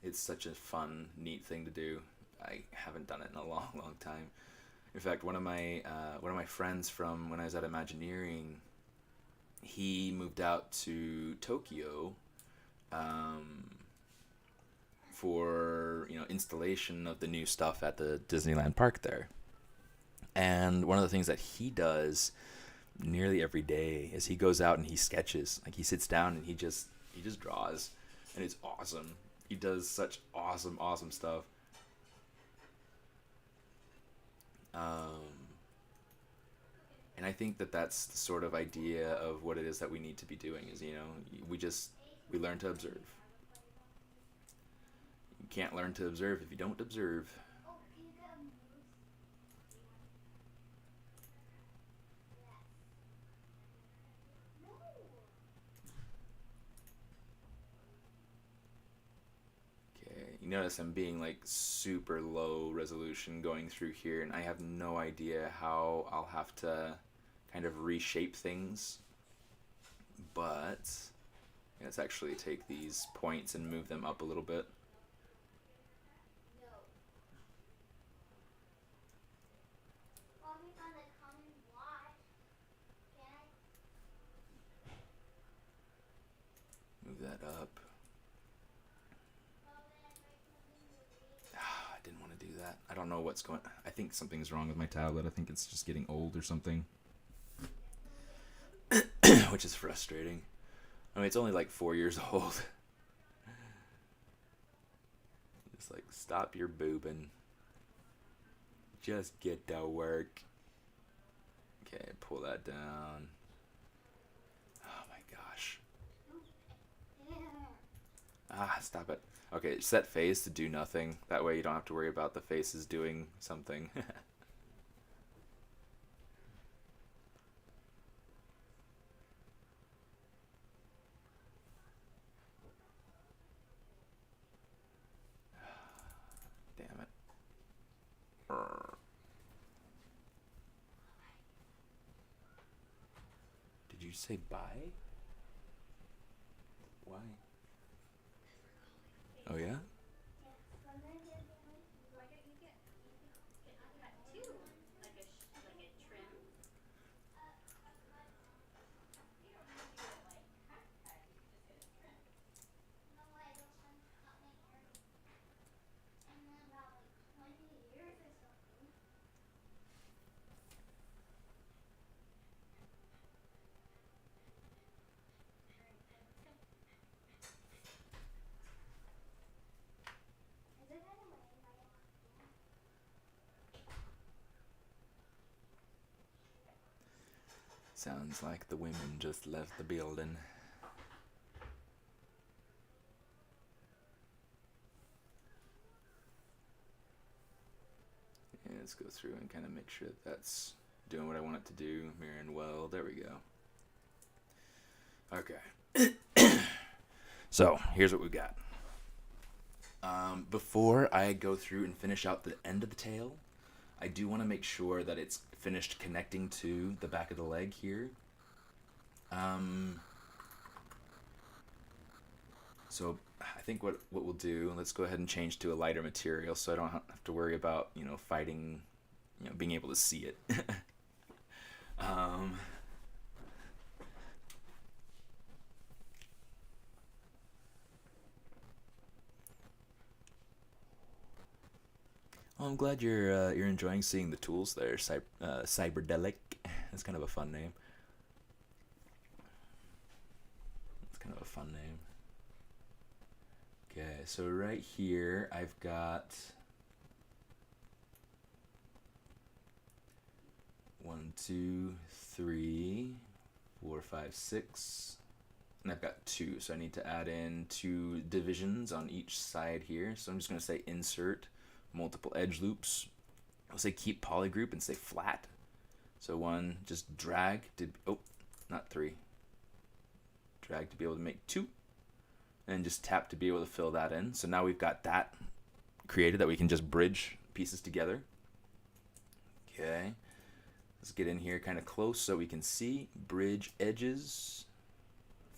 Speaker 1: It's such a fun, neat thing to do. I haven't done it in a long, long time. In fact, one of my friends from when I was at Imagineering, he moved out to Tokyo for installation of the new stuff at the Disneyland park there. And one of the things that he does nearly every day is he goes out and he sketches. Like, he sits down and he just draws, and it's awesome. He does such awesome stuff. And I think that that's the sort of idea of what it is that we need to be doing, is, we learn to observe. You can't learn to observe if you don't observe. Okay, you notice I'm being like super low resolution going through here, and I have no idea how I'll have to kind of reshape things, but let's actually take these points and move them up a little bit. Move that up. I didn't want to do that. I don't know what's going on. I think something's wrong with my tablet. I think it's just getting old or something. Which is frustrating. I mean, it's only like 4 years old. Just like, stop your boobing. Just get to work. Okay, pull that down. Oh my gosh. Stop it. Okay, set face to do nothing. That way you don't have to worry about the faces doing something. Did you say bye? Why? Oh yeah? Sounds like the women just left the building. Yeah, let's go through and kind of make sure that's doing what I want it to do. Mirroring well. There we go. Okay. So, here's what we've got. Before I go through and finish out the end of the tail, I do want to make sure that it's finished connecting to the back of the leg here. So I think what we'll do, let's go ahead and change to a lighter material so I don't have to worry about, fighting, being able to see it. Well, I'm glad you're enjoying seeing the tools there, Cyberdelic. That's kind of a fun name. Let's kind kind of a fun name. Okay, so right here I've got 1, 2, 3, 4, 5, 6, and I've got 2, so I need to add in 2 divisions on each side here. So I'm just going to say insert multiple edge loops. I'll say keep polygroup and say flat. So 1, just drag to, oh, not 3. Drag to be able to make 2, and just tap to be able to fill that in. So now we've got that created that we can just bridge pieces together. Okay, let's get in here kind of close so we can see. Bridge edges,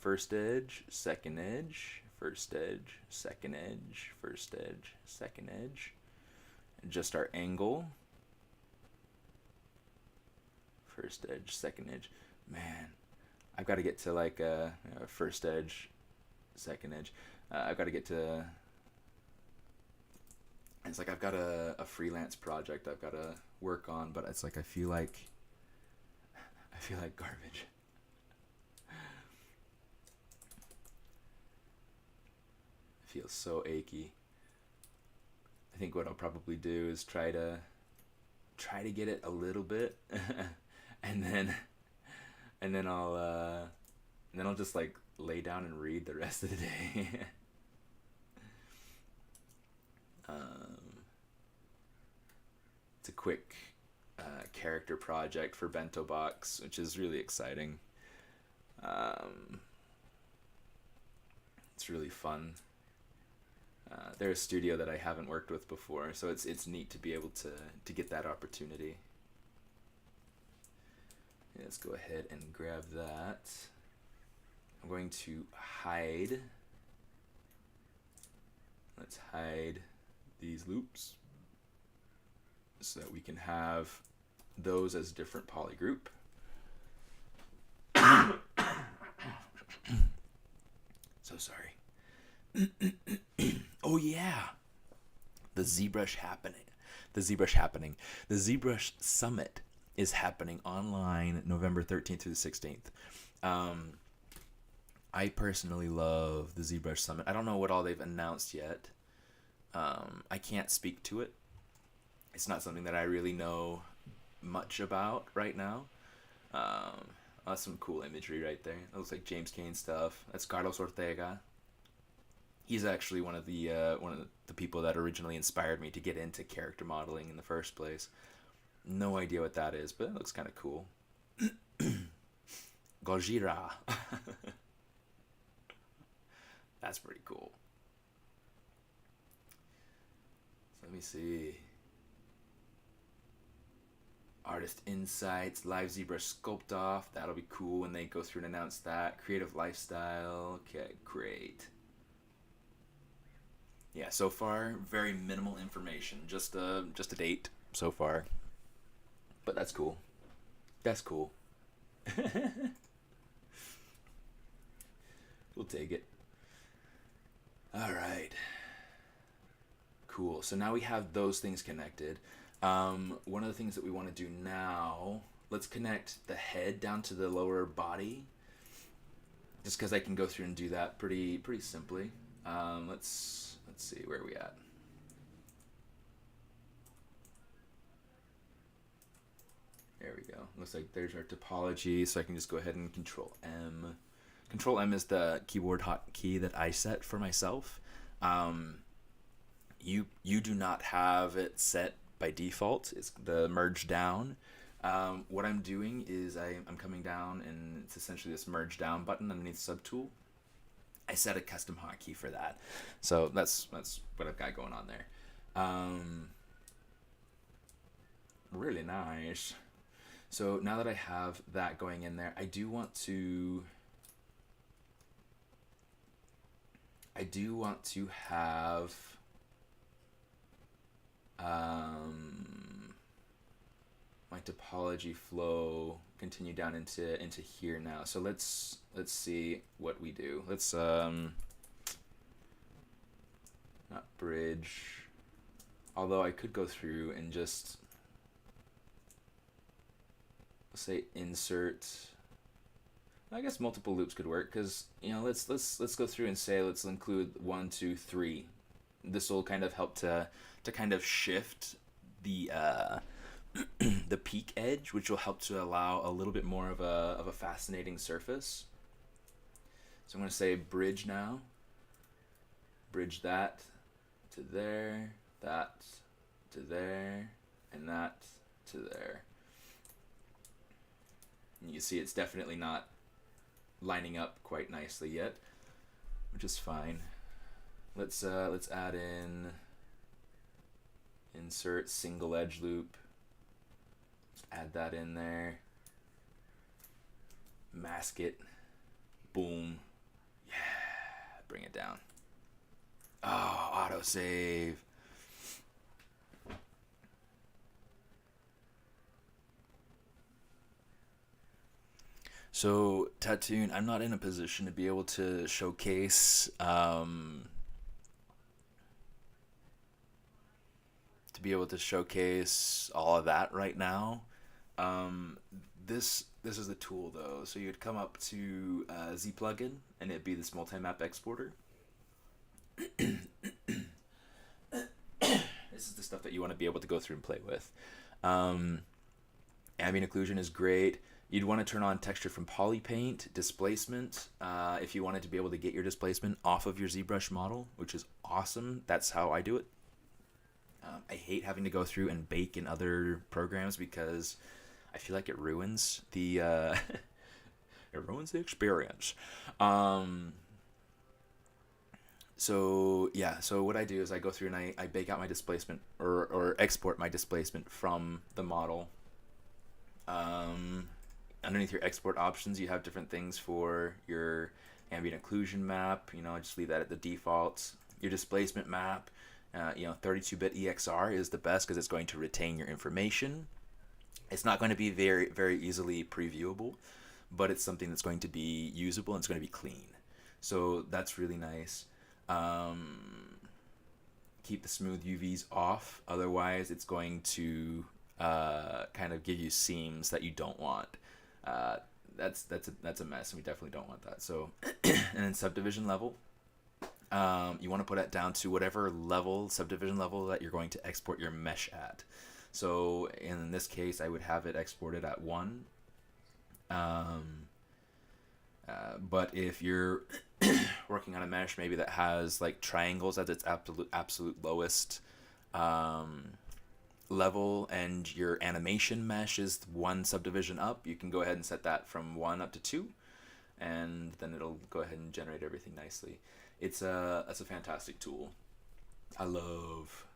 Speaker 1: first edge, second edge, first edge, second edge, first edge, second edge. Just our angle, first edge, second edge. Man, I've got to get to like a first edge, second edge. I've got to get to, it's like I've got a freelance project I've got to work on, but it's like I feel like garbage. It feels so achy. I think what I'll probably do is try to get it a little bit, and then I'll just like lay down and read the rest of the day. It's a quick character project for Bento Box, which is really exciting. It's really fun. They're a studio that I haven't worked with before, so it's neat to be able to get that opportunity. Yeah, let's go ahead and grab that. I'm going to hide. Let's hide these loops so that we can have those as different polygroup. So sorry. Oh yeah, the ZBrush happening. The ZBrush Summit is happening online November 13th through the 16th. I personally love the ZBrush Summit. I don't know what all they've announced yet. I can't speak to it. It's not something that I really know much about right now. That's some cool imagery right there. That looks like James Cain stuff. That's Carlos Ortega. He's actually one of the people that originally inspired me to get into character modeling in the first place. No idea what that is, but it looks kind of cool. Gojira. That's pretty cool. So let me see. Artist Insights, Live ZBrush Sculpt Off. That'll be cool when they go through and announce that. Creative Lifestyle. Okay, great. Yeah, so far, very minimal information. Just a date so far. But that's cool. That's cool. We'll take it. All right. Cool. So now we have those things connected. One of the things that we want to do now, let's connect the head down to the lower body. Just because I can go through and do that pretty simply. Let's see, where are we at? There we go. Looks like there's our topology, so I can just go ahead and Control M. Control M is the keyboard hotkey that I set for myself. You do not have it set by default. It's the merge down. What I'm doing is I'm coming down, and it's essentially this merge down button underneath subtool. I set a custom hotkey for that, so that's what I've got going on there. Really nice. So now that I have that going in there, I do want to have my topology flow continue down into here now. So let's see what we do. Let's not bridge, although I could go through and just, let's say insert. I guess multiple loops could work because, you know, let's go through and say let's include 1, 2, 3. This will kind of help to kind of shift the the peak edge, which will help to allow a little bit more of a fascinating surface. So I'm going to say bridge now. Bridge that to there, that to there, and that to there. And you see it's definitely not lining up quite nicely yet, which is fine. Let's add in insert single edge loop. Let's add that in there. Mask it. Boom. Yeah. Bring it down. Oh, autosave. So, Tattoon, I'm not in a position to be able to showcase all of that right now. This is the tool though. So you'd come up to Z plugin, and it'd be this multi-map exporter. This is the stuff that you want to be able to go through and play with. Ambient occlusion is great. You'd want to turn on texture from polypaint, displacement, if you wanted to be able to get your displacement off of your ZBrush model, which is awesome. That's how I do it. I hate having to go through and bake in other programs because I feel like it ruins the experience. So yeah, so what I do is I go through and I bake out my displacement or export my displacement from the model. Underneath your export options, you have different things for your ambient occlusion map. You know, just leave that at the default. Your displacement map, you know, 32-bit EXR is the best because it's going to retain your information. It's not going to be very, very easily previewable, but it's something that's going to be usable and it's going to be clean. So that's really nice. Keep the smooth UVs off, otherwise it's going to kind of give you seams that you don't want. That's a mess, and we definitely don't want that. So, and then subdivision level, you want to put it down to whatever level, subdivision level that you're going to export your mesh at. So in this case, I would have it exported at 1. But if you're working on a mesh maybe that has like triangles as its absolute lowest level, and your animation mesh is 1 subdivision up, you can go ahead and set that from 1 up to 2, and then it'll go ahead and generate everything nicely. It's a fantastic tool. I love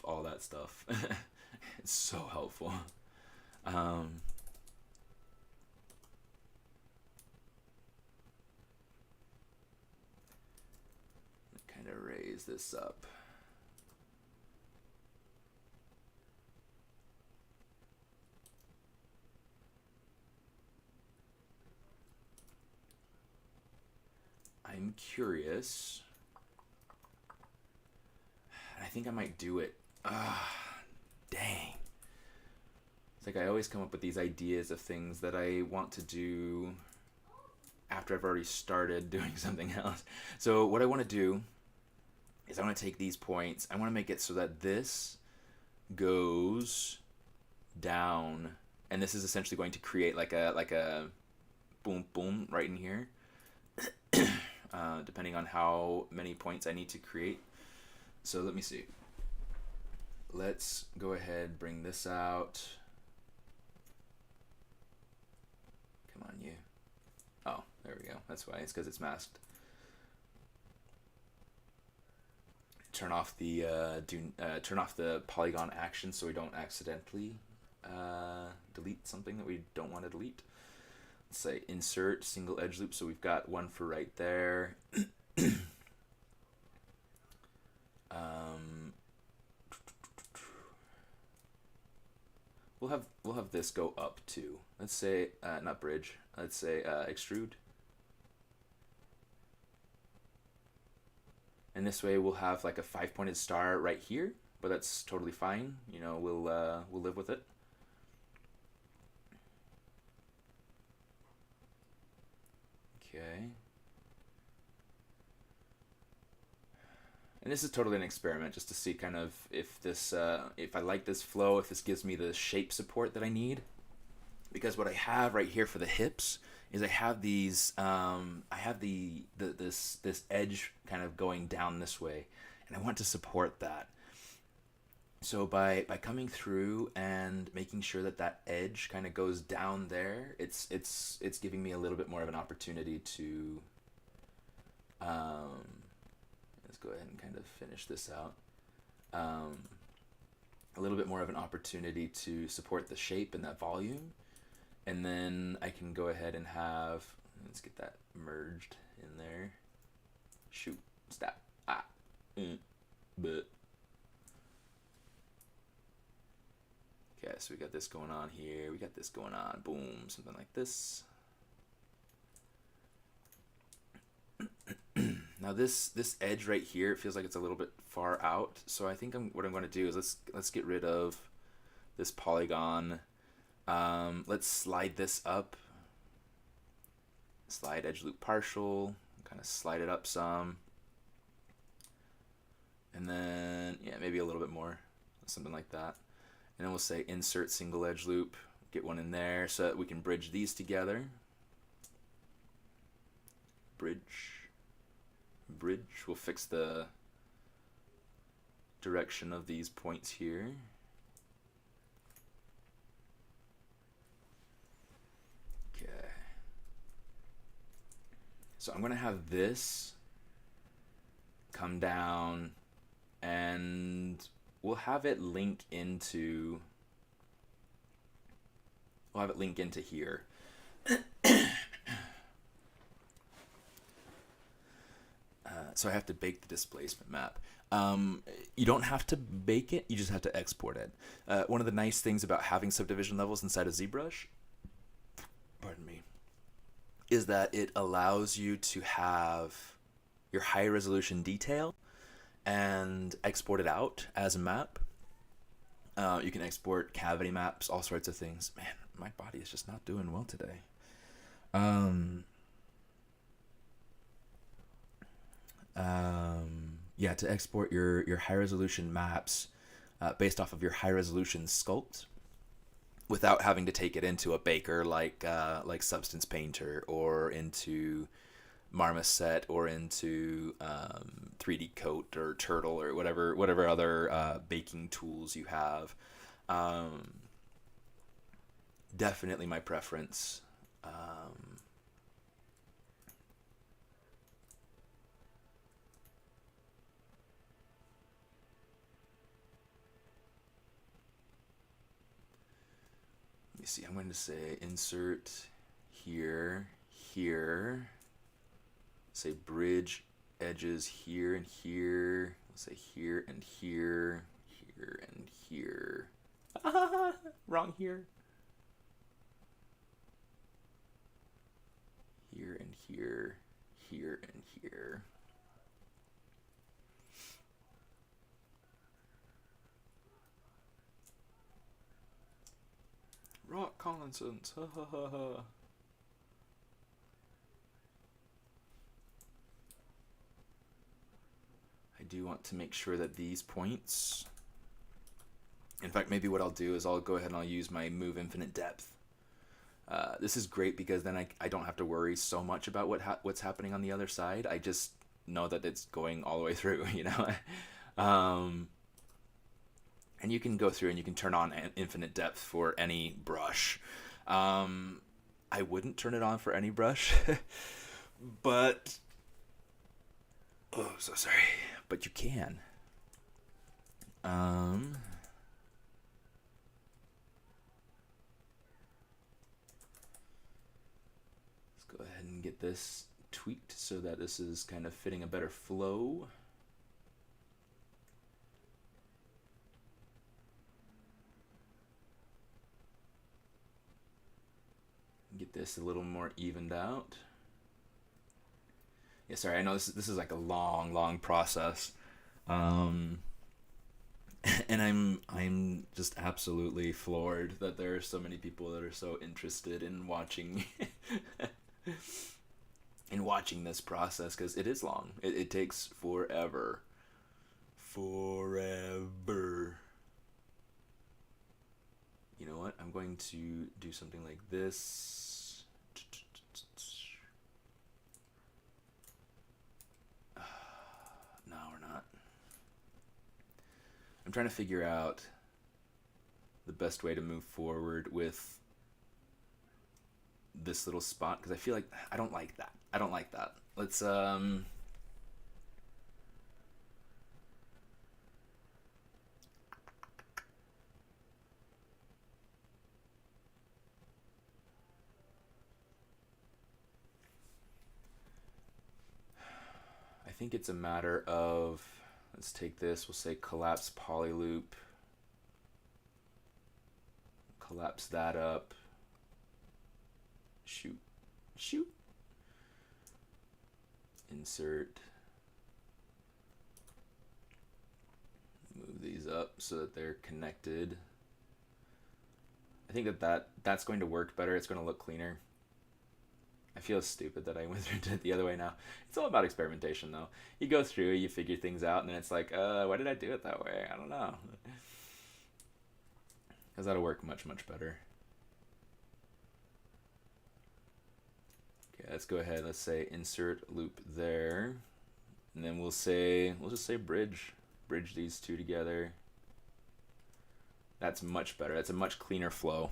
Speaker 1: all that stuff. It's so helpful. Kind of raise this up. I'm curious. I think I might do it. Dang. It's like I always come up with these ideas of things that I want to do after I've already started doing something else. So what I want to do is I want to take these points. I want to make it so that this goes down, and this is essentially going to create like a boom boom right in here. Depending on how many points I need to create. So let me see. Let's go ahead, bring this out. Come on, you. Oh, there we go. That's why. It's because it's masked. Turn off the turn off the polygon action so we don't accidentally delete something that we don't want to delete. Let's say insert single edge loop, so we've got one for right there. We'll have this go up too. Let's say not bridge. Let's say extrude. And this way we'll have like a 5-pointed star right here, but that's totally fine. You know, we'll live with it. Okay. And this is totally an experiment, just to see kind of if this, if I like this flow, if this gives me the shape support that I need. Because what I have right here for the hips is I have these, I have this edge kind of going down this way, and I want to support that. So by coming through and making sure that that edge kind of goes down there, it's giving me a little bit more of an opportunity to. Let's go ahead and kind of finish this out. A little bit more of an opportunity to support the shape and that volume. And then I can go ahead and have, let's get that merged in there. Shoot, stop. But. Okay, so we got this going on here. We got this going on. Boom, something like this. Now this edge right here, it feels like it's a little bit far out. So I think what I'm going to do is let's get rid of this polygon. Let's slide this up. Slide edge loop partial. Kind of slide it up some. And then, yeah, maybe a little bit more. Something like that. And then we'll say insert single edge loop. Get one in there so that we can bridge these together. Bridge. We'll fix the direction of these points here. Okay. So I'm going to have this come down, and we'll have it link into here. So I have to bake the displacement map. You don't have to bake it, you just have to export it. One of the nice things about having subdivision levels inside of ZBrush, pardon me, is that it allows you to have your high resolution detail and export it out as a map. You can export cavity maps, all sorts of things. Man, my body is just not doing well today. Yeah, to export your high resolution maps based off of your high resolution sculpt without having to take it into a baker like Substance Painter or into Marmoset or into 3D Coat or Turtle or whatever other baking tools you have. Definitely my preference. You see, I'm going to say insert here, here. Say bridge edges here and here. We'll say here and here, here and here. Wrong here. Here and here, here and here. Rock Collinsons, ha ha ha ha. I do want to make sure that these points, in fact, maybe what I'll do is I'll go ahead and I'll use my move infinite depth. This is great because then I don't have to worry so much about what's happening on the other side. I just know that it's going all the way through, you know. And you can go through and you can turn on infinite depth for any brush. I wouldn't turn it on for any brush, but oh, so sorry. But you can. Let's go ahead and get this tweaked so that this is kind of fitting a better flow. Get this a little more evened out. Yeah, sorry, I know this is like a long process, and I'm just absolutely floored that there are so many people that are so interested in watching in watching this process, because it is long. It takes forever. Forever. You know what? I'm going to do something like this. No, we're not. I'm trying to figure out the best way to move forward with this little spot, because I feel like I don't like that. I don't like that. Let's I think it's a matter of, let's take this, we'll say collapse polyloop, collapse that up, shoot, insert, move these up so that they're connected. I think that's going to work better. It's going to look cleaner. I feel stupid that I went through it the other way now. It's all about experimentation, though. You go through, you figure things out, and then it's like, why did I do it that way? I don't know. Because that'll work much, much better. Okay, let's go ahead. Let's say insert loop there. And then we'll just say bridge. Bridge these two together. That's much better. That's a much cleaner flow.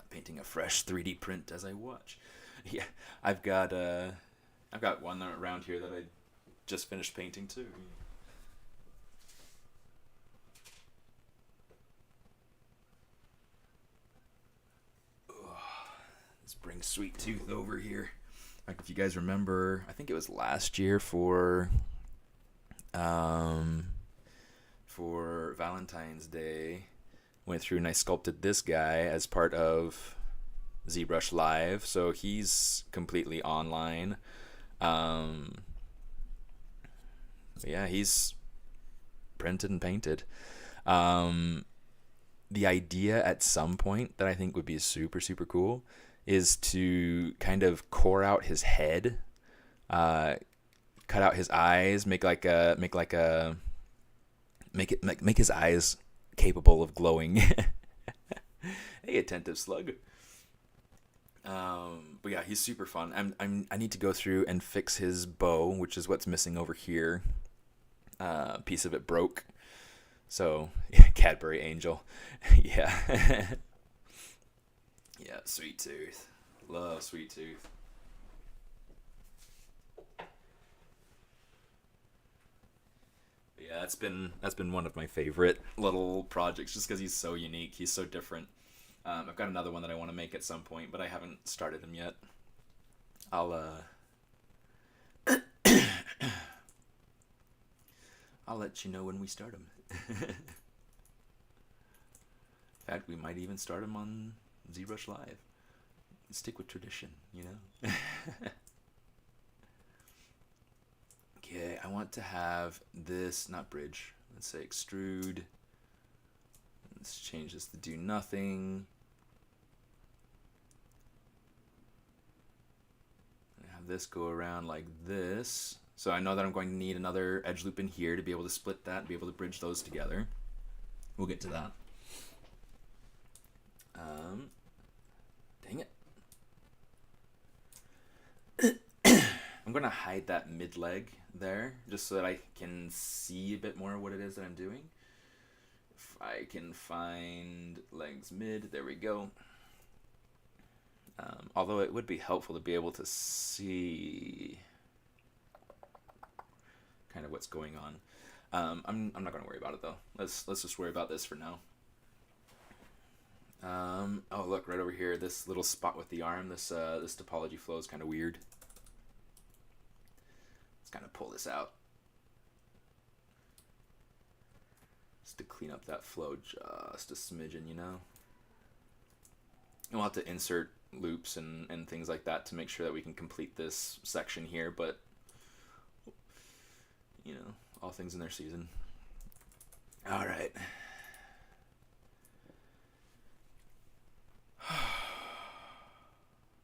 Speaker 1: Painting a fresh 3D print as I watch. Yeah, I've got one around here that I just finished painting too. Let's bring Sweet Tooth over here. Like, if you guys remember, I think it was last year for Valentine's Day, went through and I sculpted this guy as part of ZBrush Live, so he's completely online. Yeah, he's printed and painted. The idea at some point that I think would be super, super cool is to kind of core out his head, cut out his eyes, make his eyes capable of glowing. Hey, attentive slug. But yeah, he's super fun. I need to go through and fix his bow, which is what's missing over here. A piece of it broke. So, Cadbury Angel. Yeah. Yeah, Sweet Tooth. Love Sweet Tooth. Yeah, that's been one of my favorite little projects, just because he's so unique. He's so different. I've got another one that I want to make at some point, but I haven't started him yet. I'll let you know when we start him. In fact, we might even start him on ZBrush Live. Stick with tradition, you know? Okay, I want to have this, not bridge, let's say extrude. Let's change this to do nothing. Have this go around like this. So I know that I'm going to need another edge loop in here to be able to split that and be able to bridge those together. We'll get to that. Dang it. I'm going to hide that mid leg there just so that I can see a bit more what it is that I'm doing. If I can find legs mid, there we go. Although it would be helpful to be able to see kind of what's going on. I'm not going to worry about it though. Let's just worry about this for now. Oh look, right over here, this little spot with the arm, this topology flow is kind of weird. Let's kind of pull this out. Just to clean up that flow just a smidgen, you know? And we'll have to insert loops and things like that to make sure that we can complete this section here, but you know, all things in their season. All right.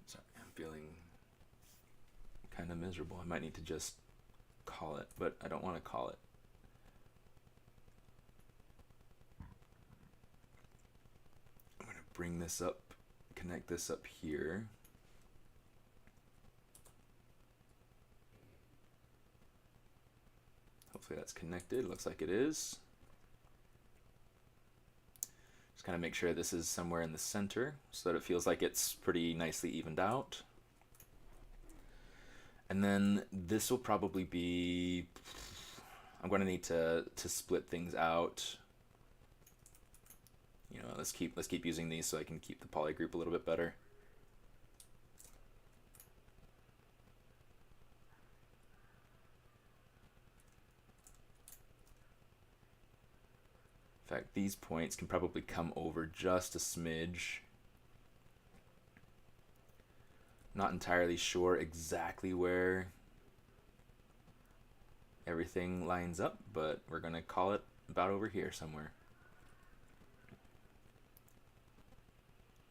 Speaker 1: Sorry, I'm feeling miserable. I might need to just call it, but I don't want to call it. I'm going to bring this up, connect this up here. Hopefully that's connected. Looks like it is. Just kind of make sure this is somewhere in the center so that it feels like it's pretty nicely evened out. And then this will probably be, I'm going to need to split things out. You know, let's keep using these so I can keep the poly group a little bit better. In fact, these points can probably come over just a smidge. Not entirely sure exactly where everything lines up, but we're going to call it about over here somewhere.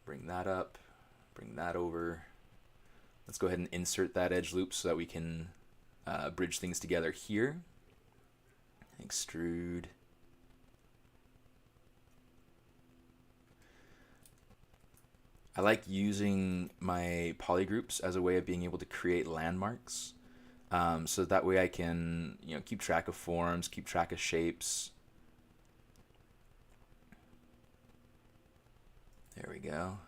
Speaker 1: Bring that up, bring that over. Let's go ahead and insert that edge loop so that we can bridge things together here. Extrude. I like using my polygroups as a way of being able to create landmarks. So that way I can, you know, keep track of forms, keep track of shapes. There we go.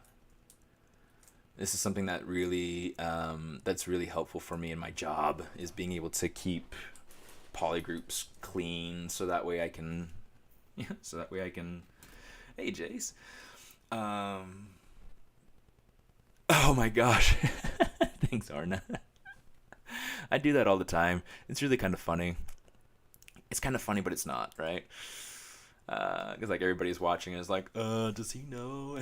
Speaker 1: This is something that really, that's really helpful for me in my job, is being able to keep polygroups clean, so that way I can, hey Jace. Oh my gosh. Thanks, Arna. I do that all the time. It's really kind of funny. It's kind of funny, but it's not, right? Because like everybody's watching and is like, does he know?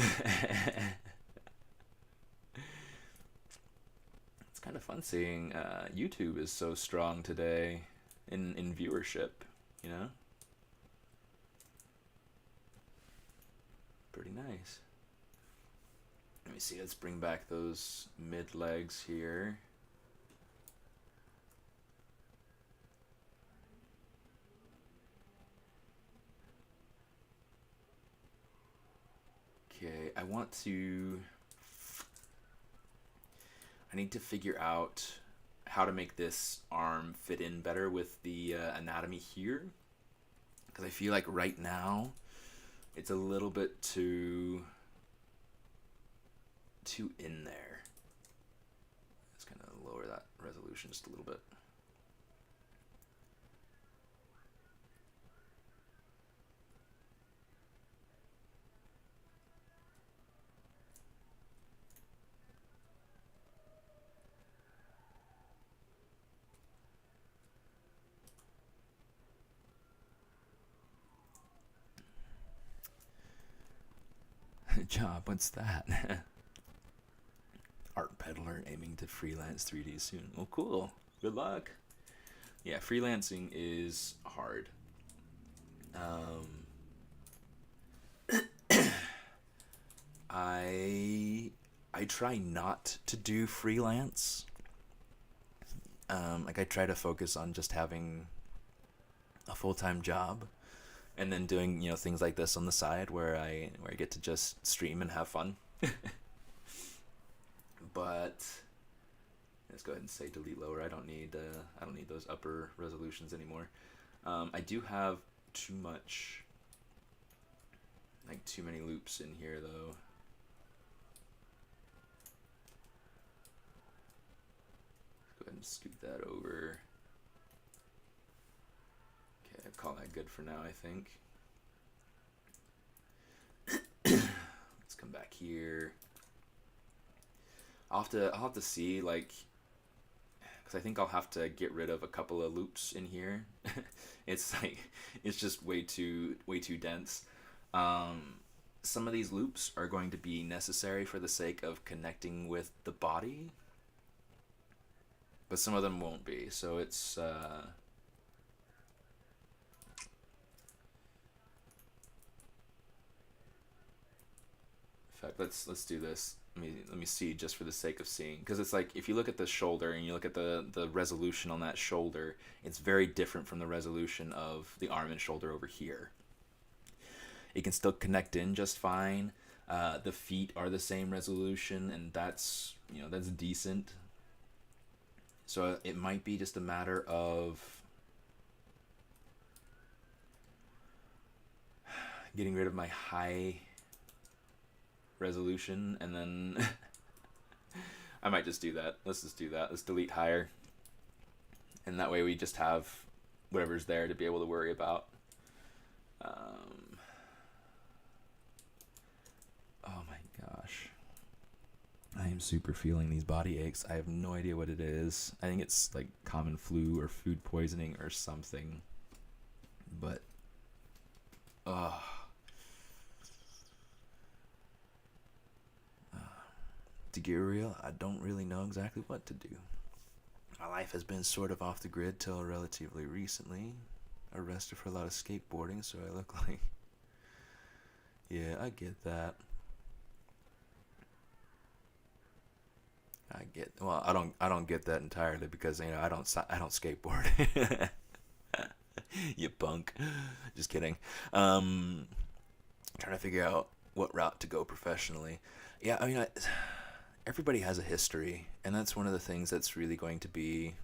Speaker 1: It's kind of fun seeing YouTube is so strong today in viewership, you know? Pretty nice. Let me see, let's bring back those mid legs here. Okay, I need to figure out how to make this arm fit in better with the anatomy here. Because I feel like right now, it's a little bit too in there. Let's kind of lower that resolution just a little bit. Job, what's that? Art peddler aiming to freelance 3D soon. Well, cool. Good luck. Yeah, freelancing is hard. I try not to do freelance. Like I try to focus on just having a full-time job, and then doing, you know, things like this on the side where I get to just stream and have fun. But let's go ahead and say delete lower. I don't need those upper resolutions anymore. I do have too many loops in here though. Let's go ahead and scoot that over. Okay, I'll call that good for now, I think. Let's come back here. I'll have to see, like, because I think I'll have to get rid of a couple of loops in here. It's just way too dense. Some of these loops are going to be necessary for the sake of connecting with the body, but some of them won't be. So it's in fact, let's do this. let me see, just for the sake of seeing, because it's like if you look at the shoulder and you look at the resolution on that shoulder, it's very different from the resolution of the arm and shoulder over here. It can still connect in just fine. The feet are the same resolution, and that's, you know, that's decent. So it might be just a matter of getting rid of my high resolution, and then I might just do that. Let's just do that. Let's delete higher, and that way we just have whatever's there to be able to worry about. Oh my gosh, I am super feeling these body aches. I have no idea what it is. I think it's like common flu or food poisoning or something, but to get real, I don't really know exactly what to do. My life has been sort of off the grid till relatively recently. Arrested for a lot of skateboarding, so I look like... Yeah, I get that. Well, I don't get that entirely, because, you know, I don't skateboard. You punk. Just kidding. Trying to figure out what route to go professionally. Yeah, I mean, everybody has a history, and that's one of the things that's really going to be,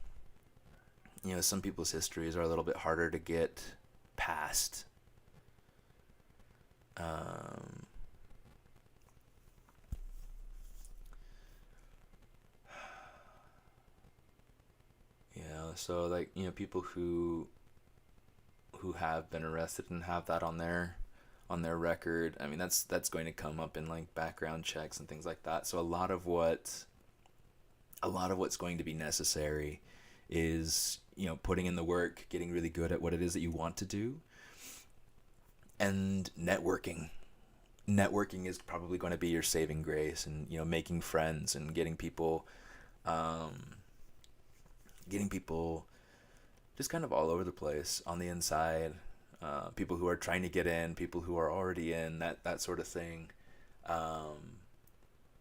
Speaker 1: you know, some people's histories are a little bit harder to get past. Yeah, so like, you know, people who have been arrested and have that on their record, I mean, that's going to come up in like background checks and things like that. So a lot of what's going to be necessary is, you know, putting in the work, getting really good at what it is that you want to do, and networking. Networking is probably going to be your saving grace, and, you know, making friends and getting people just kind of all over the place on the inside. People who are trying to get in, people who are already in, that sort of thing.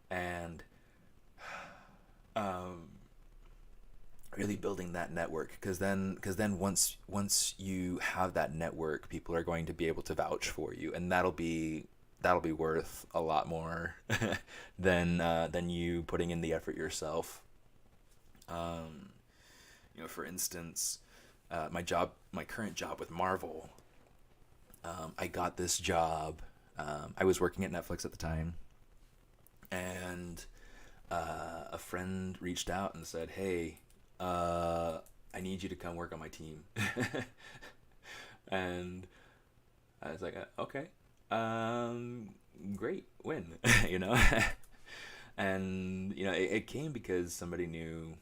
Speaker 1: And really building that network, because then once you have that network, people are going to be able to vouch for you, and that'll be worth a lot more than you putting in the effort yourself. You know, for instance, my current job with Marvel, I got this job. I was working at Netflix at the time, and a friend reached out and said, "Hey, I need you to come work on my team." And I was like, "Okay, great, when?" You know. And, you know, it came because somebody knew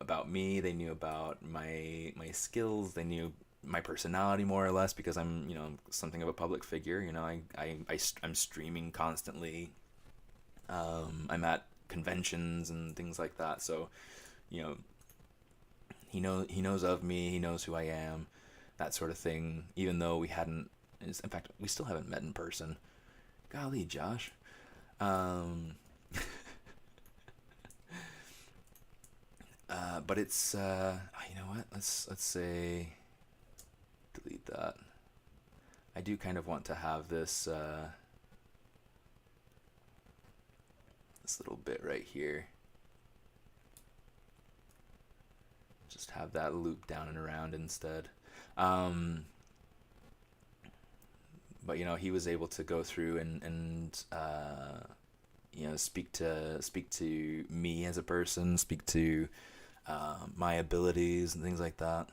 Speaker 1: about me. They knew about my skills. They knew my personality, more or less, because I'm, you know, something of a public figure. You know, I'm streaming constantly. I'm at conventions and things like that. So, you know, he knows of me. He knows who I am, that sort of thing. Even though we hadn't, in fact, we still haven't met in person. Golly, Josh. But it's, you know what? Let's say, delete that. I do kind of want to have this, this little bit right here. Just have that loop down and around instead. But, you know, he was able to go through and you know, speak to me as a person, speak to my abilities and things like that.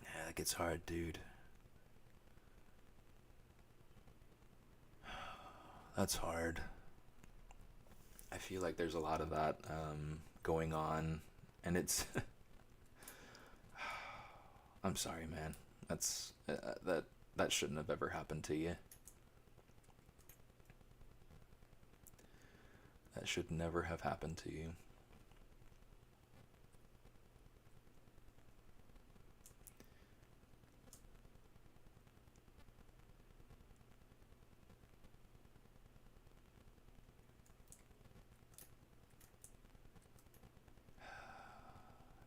Speaker 1: Yeah, that gets hard, dude. That's hard. I feel like there's a lot of that going on, and it's I'm sorry, man. That's that shouldn't have ever happened to you. That should never have happened to you.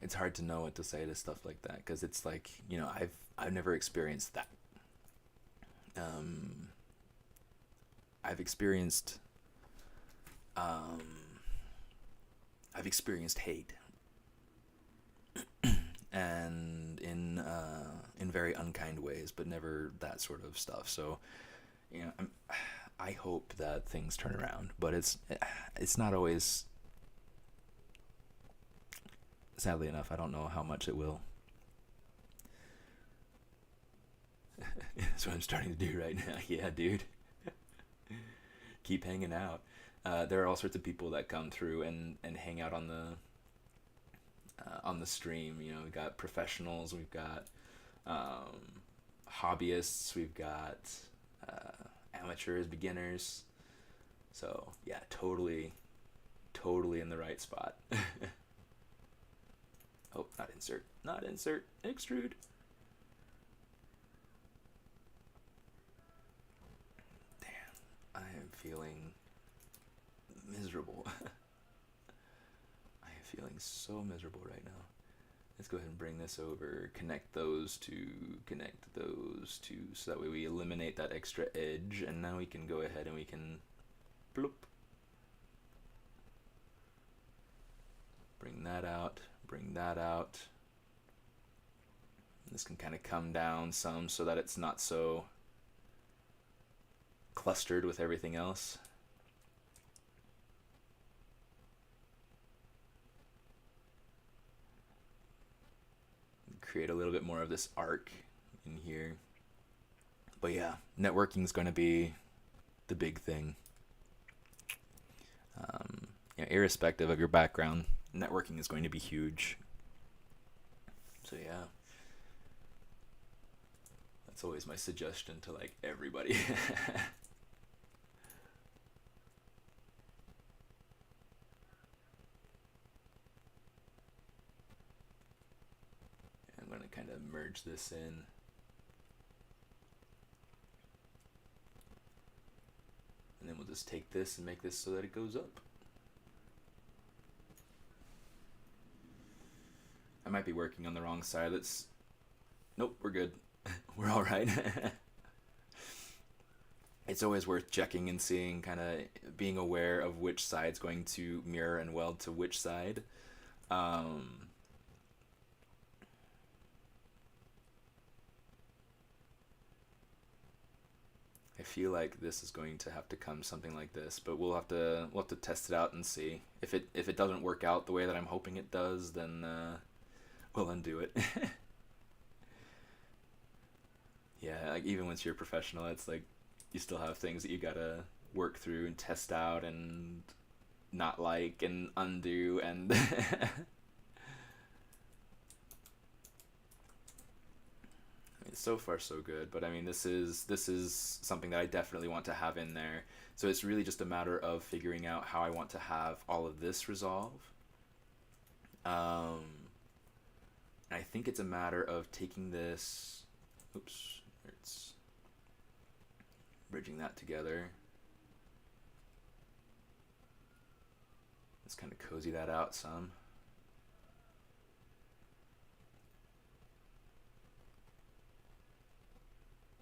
Speaker 1: it's hard to know what to say to stuff like that, because it's like, you know, I've never experienced that. I've experienced I've experienced hate, and in very unkind ways, but never that sort of stuff. So, you know, I hope that things turn around, but it's not always. Sadly enough, I don't know how much it will. That's what I'm starting to do right now. Yeah, dude. Keep hanging out. There are all sorts of people that come through and hang out on the stream. You know, we've got professionals, we've got hobbyists, we've got amateurs, beginners. So yeah, totally in the right spot. Oh, not insert, extrude. Damn, I am feeling miserable. I am feeling so miserable right now. Let's go ahead and bring this over, connect those two, so that way we eliminate that extra edge, and now we can go ahead and we can bloop. Bring that out. This can kind of come down some so that it's not so clustered with everything else. Create a little bit more of this arc in here. But yeah, networking is going to be the big thing. You know, irrespective of your background, networking is going to be huge. So yeah, that's always my suggestion to like everybody. I'm going to kind of merge this in. And then we'll just take this and make this so that it goes up. I might be working on the wrong side. Nope, we're good. We're all right. It's always worth checking and seeing, kind of being aware of which side's going to mirror and weld to which side. I feel like this is going to have to come something like this, but we'll have to test it out and see. If it doesn't work out the way that I'm hoping it does, then we'll undo it. Yeah, like even once you're a professional, it's like you still have things that you gotta work through and test out and not like and undo and so far so good, but I mean this is something that I definitely want to have in there. So it's really just a matter of figuring out how I want to have all of this resolve. I think it's a matter of taking this, oops, it's bridging that together. Let's kind of cozy that out some.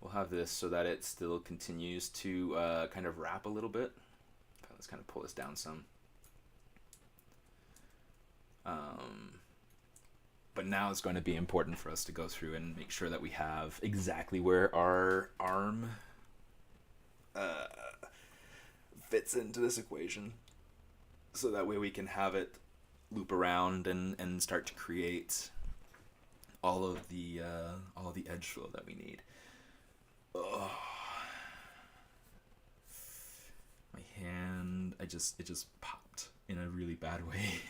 Speaker 1: We'll have this so that it still continues to kind of wrap a little bit. Let's kind of pull this down some. But now it's going to be important for us to go through and make sure that we have exactly where our arm fits into this equation. So that way we can have it loop around and start to create all of the edge flow that we need. Oh. My hand, it just popped in a really bad way.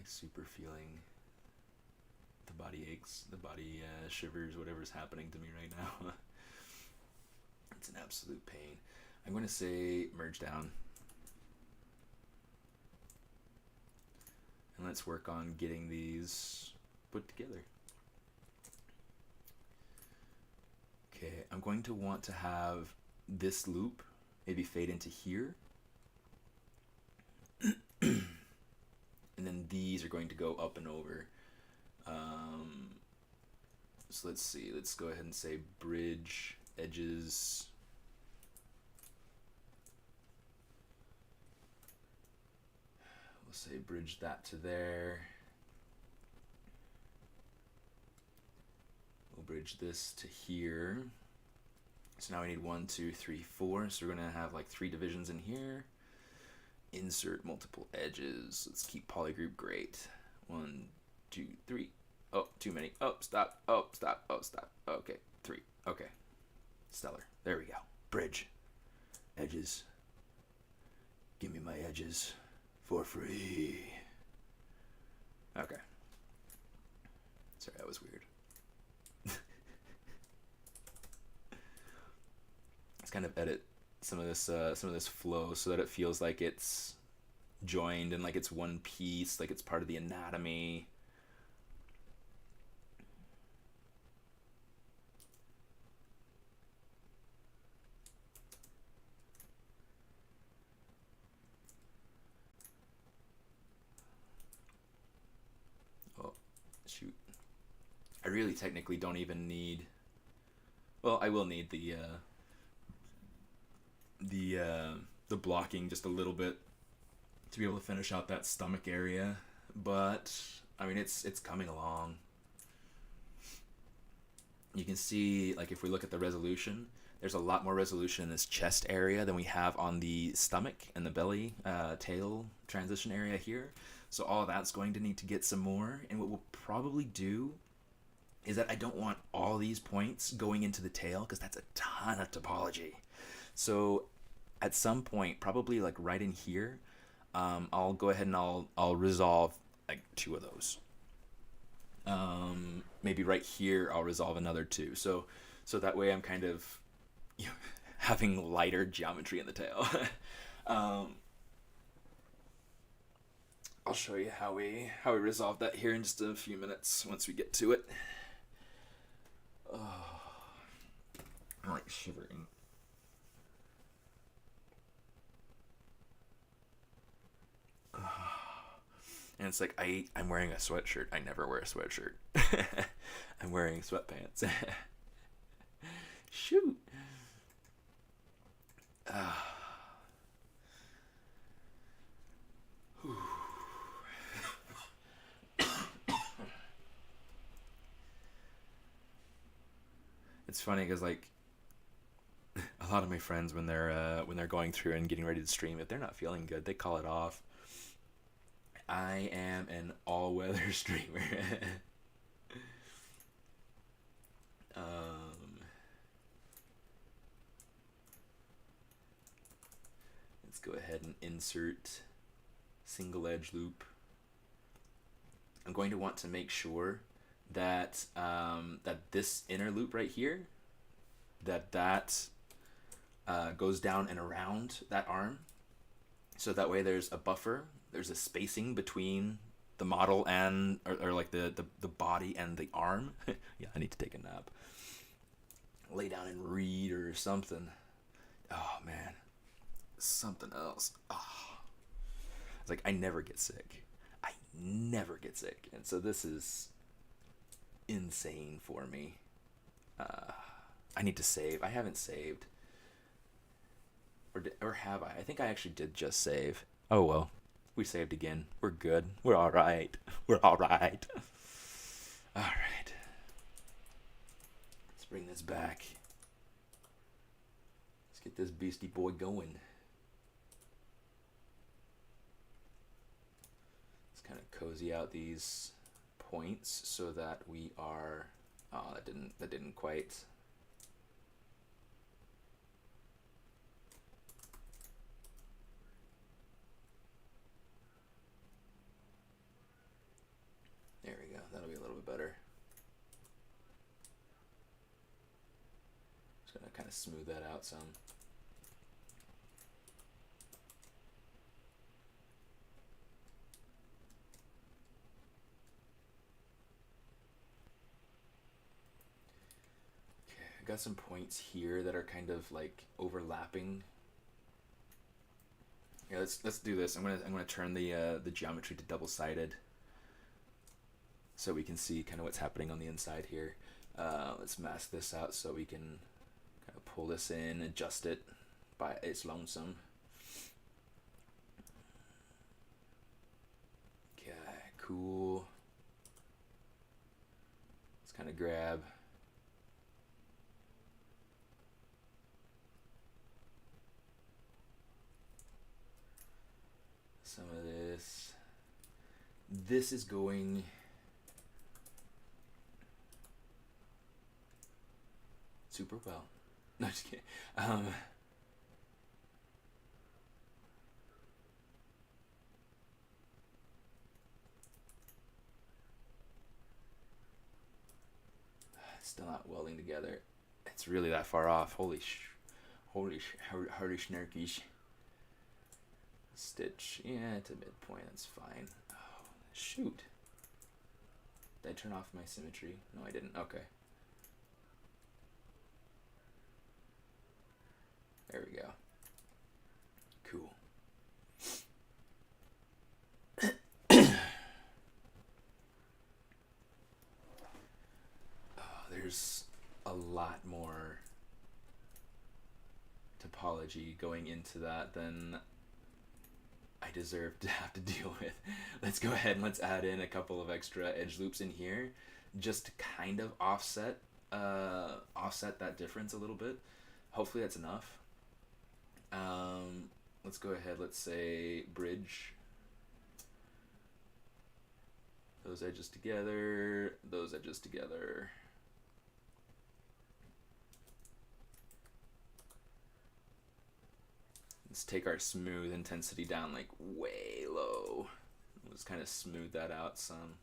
Speaker 1: like super feeling the body aches, the body shivers, whatever's happening to me right now. It's an absolute pain. I'm going to say merge down. And let's work on getting these put together. Okay, I'm going to want to have this loop maybe fade into here. And then these are going to go up and over. So let's see, let's go ahead and say bridge edges. We'll say bridge that to there. We'll bridge this to here. So now we need 1, 2, 3, 4. So we're gonna have like 3 divisions in here. Insert multiple edges. Let's keep polygroup great. 1, 2, 3. Oh, too many. Oh, stop. Oh, stop. Oh, stop. Okay, 3. Okay. Stellar. There we go. Bridge. Edges. Give me my edges for free. Okay. Sorry, that was weird. Let's kind of edit some of this flow so that it feels like it's joined and like it's one piece, like it's part of the anatomy. Oh, shoot. I really technically don't even need, well, I will need the blocking just a little bit to be able to finish out that stomach area, but I mean it's coming along. You can see, like, if we look at the resolution, there's a lot more resolution in this chest area than we have on the stomach and the belly tail transition area here. So all of that's going to need to get some more, and what we'll probably do is that I don't want all these points going into the tail because that's a ton of topology. So at some point, probably like right in here, I'll go ahead and I'll resolve like 2 of those. Maybe right here I'll resolve another 2. So that way I'm kind of, you know, having lighter geometry in the tail. I'll show you how we resolve that here in just a few minutes once we get to it. Oh, I'm like shivering. And it's like I'm wearing a sweatshirt. I never wear a sweatshirt. I'm wearing sweatpants. Shoot. It's funny because like a lot of my friends when they're going through and getting ready to stream, if they're not feeling good, they call it off. I am an all-weather streamer. Let's go ahead and insert single edge loop. I'm going to want to make sure that that this inner loop right here, that goes down and around that arm, so that way there's a buffer. There's a spacing between the model and or like the body and the arm. Yeah, I need to take a nap. Lay down and read or something. Oh man, something else. Oh. It's like I never get sick. I never get sick, and so this is insane for me. I need to save. I haven't saved, or have I? I think I actually did just save. Oh well. We saved again. We're good. We're all right. We're all right. All right. Let's bring this back. Let's get this beastie boy going. Let's kind of cozy out these points so that we are. Oh, that didn't quite. kind of smooth that out some. Okay, I got some points here that are kind of like overlapping. Yeah, let's do this. I'm gonna turn the geometry to double-sided, so we can see kind of what's happening on the inside here. Let's mask this out so we can kind of pull this in, adjust it by its lonesome. Okay, cool. Let's kind of grab some of this. This is going super well. No, just kidding. Still not welding together. It's really that far off. Holy snarkies. Stitch, yeah, to midpoint, that's fine. Oh, shoot. Did I turn off my symmetry? No, I didn't. Okay. There we go. Cool. There's a lot more topology going into that than I deserve to have to deal with. Let's go ahead and let's add in a couple of extra edge loops in here just to kind of offset that difference a little bit. Hopefully that's enough. Let's go ahead, let's say bridge those edges together, those edges together. Let's take our smooth intensity down like way low. Let's kind of smooth that out some.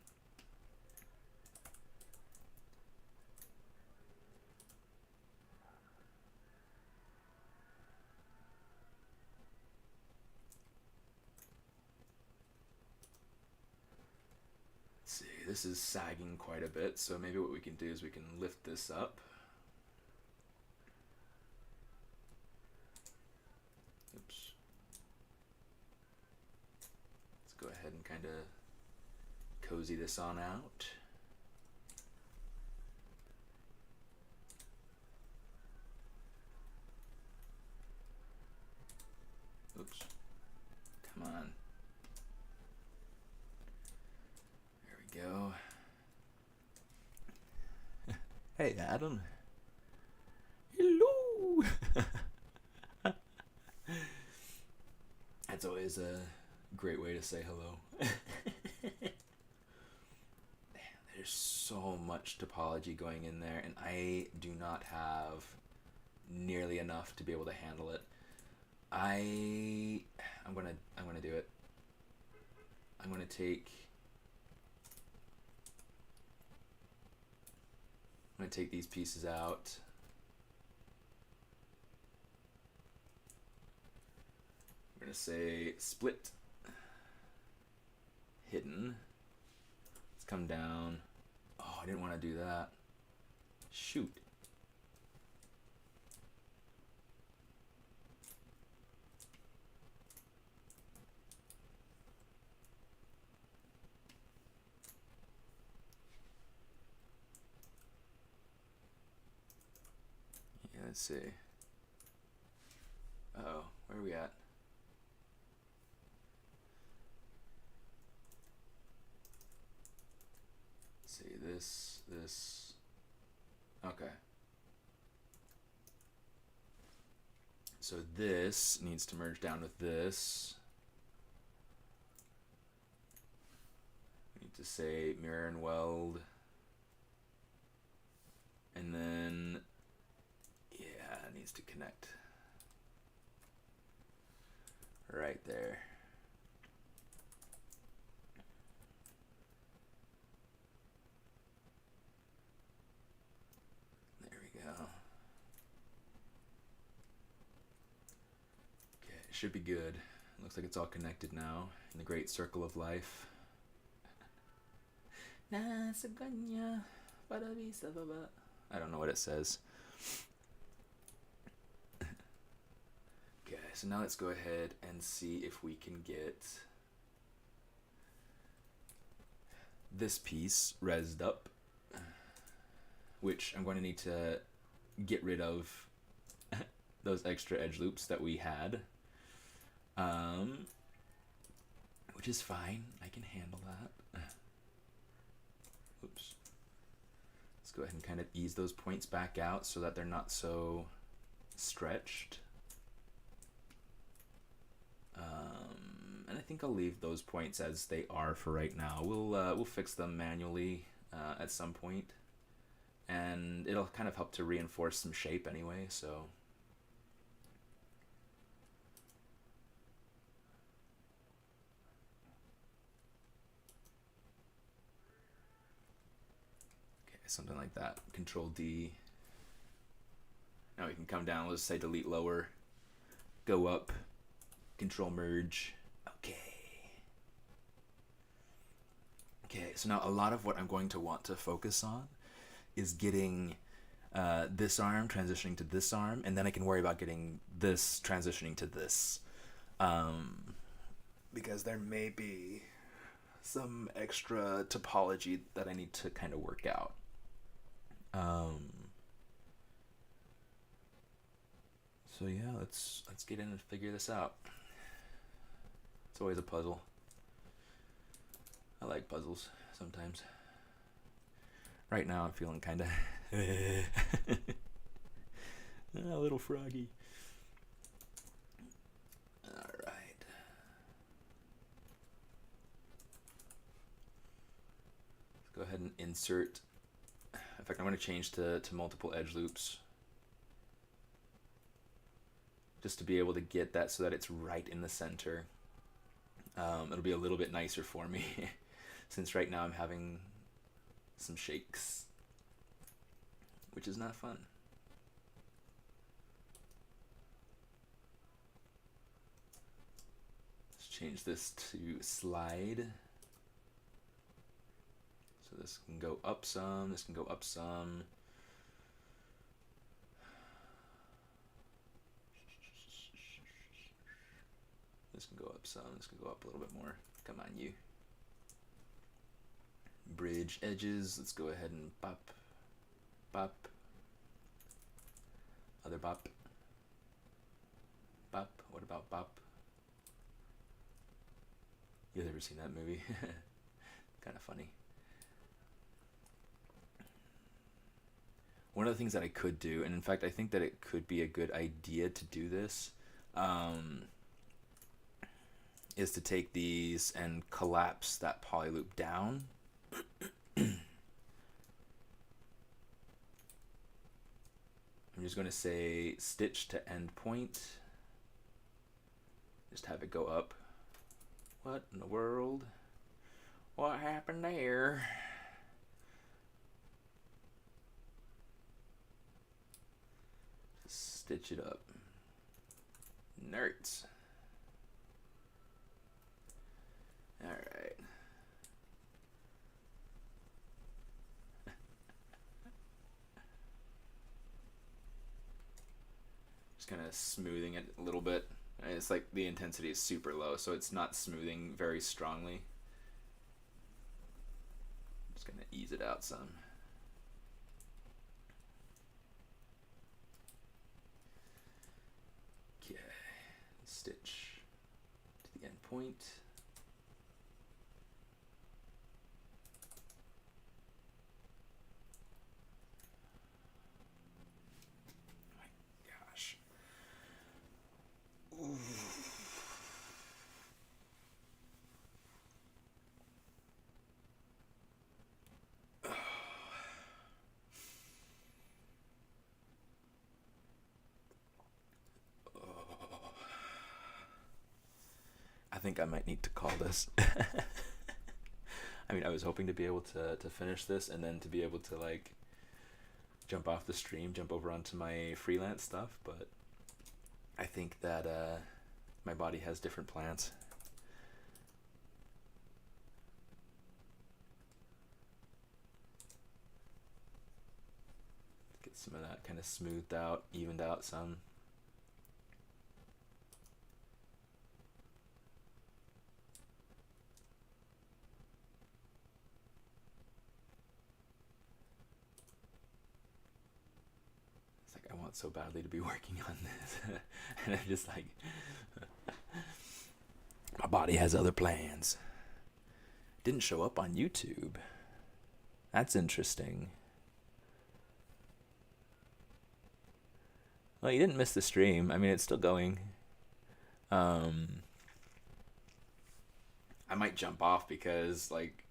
Speaker 1: Let's see, this is sagging quite a bit, so maybe what we can do is we can lift this up. Oops. Let's go ahead and kind of cozy this on out. Oops. Come on. There we go. Hey, Adam. Hello. That's always a great way to say hello. There's so much topology going in there, and I do not have nearly enough to be able to handle it. I'm gonna do it. I'm gonna take these pieces out. I'm gonna say split, hidden. Let's come down. Oh, I didn't want to do that. Shoot. Yeah, let's see. Uh-oh, where are we at? See this. Okay. So this needs to merge down with this. We need to say mirror and weld. And then, yeah, it needs to connect right there. There we go. should be good. Looks like it's all connected now in the great circle of life. I don't know what it says. Okay, so now let's go ahead and see if we can get this piece rezzed up, which I'm going to need to get rid of those extra edge loops that we had, which is fine. I can handle that. Oops. Let's go ahead and kind of ease those points back out so that they're not so stretched. And I think I'll leave those points as they are for right now. We'll fix them manually at some point, and it'll kind of help to reinforce some shape anyway. So okay, something like that. Control D. Now we can come down. Let's say delete lower, go up, Control merge. Okay, so now a lot of what I'm going to want to focus on is getting this arm transitioning to this arm, and then I can worry about getting this transitioning to this. Because there may be some extra topology that I need to kind of work out. So yeah, let's get in and figure this out. It's always a puzzle. I like puzzles sometimes. Right now I'm feeling kind of a little froggy. All right. Let's go ahead and insert. In fact, I'm going to change to multiple edge loops, just to be able to get that so that it's right in the center. It'll be a little bit nicer for me since right now I'm having some shakes, which is not fun. Let's change this to slide. So this can go up some, this can go up some. This can go up some, this can go up a little bit more. Come on, you. Bridge edges, let's go ahead and bop, bop. Other bop. Bop, what about bop? You've ever seen that movie? Kind of funny. One of the things that I could do, and in fact I think that it could be a good idea to do this, is to take these and collapse that poly loop down. I'm just going to say stitch to end point. Just have it go up. What in the world? What happened there? Just stitch it up. Nerds. All right. Just kind of smoothing it a little bit. And it's like the intensity is super low, so it's not smoothing very strongly. Just gonna ease it out some. Okay, stitch to the end point. I think I might need to call this. I mean, I was hoping to be able to finish this and then to be able to like jump off the stream, jump over onto my freelance stuff, but I think that my body has different plans. Get some of that kind of smoothed out, evened out some. I want so badly to be working on this. And I'm just like, my body has other plans. Didn't show up on YouTube. That's interesting. Well, you didn't miss the stream. I mean, it's still going. I might jump off because, like,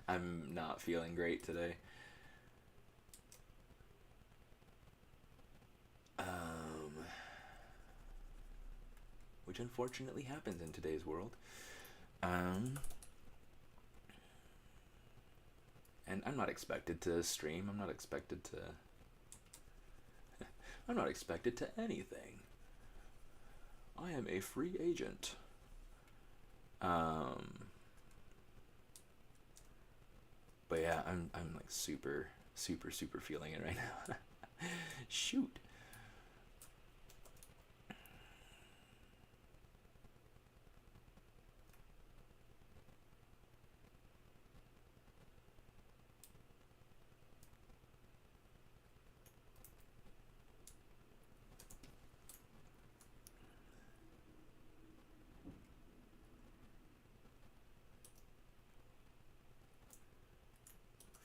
Speaker 1: I'm not feeling great today. Which unfortunately happens in today's world. And I'm not expected to stream. I'm not expected to anything. I am a free agent. But yeah, I'm like super feeling it right now. Shoot.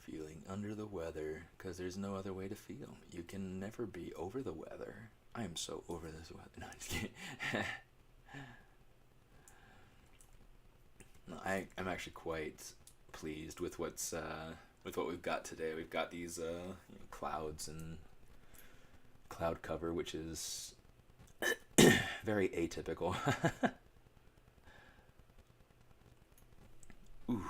Speaker 1: Feeling under the weather, because there's no other way to feel. You can never be over the weather. I am so over this weather. No, I'm just kidding. No, I'm actually quite pleased with what's with what we've got today. We've got these you know, clouds and cloud cover, which is very atypical. Ooh.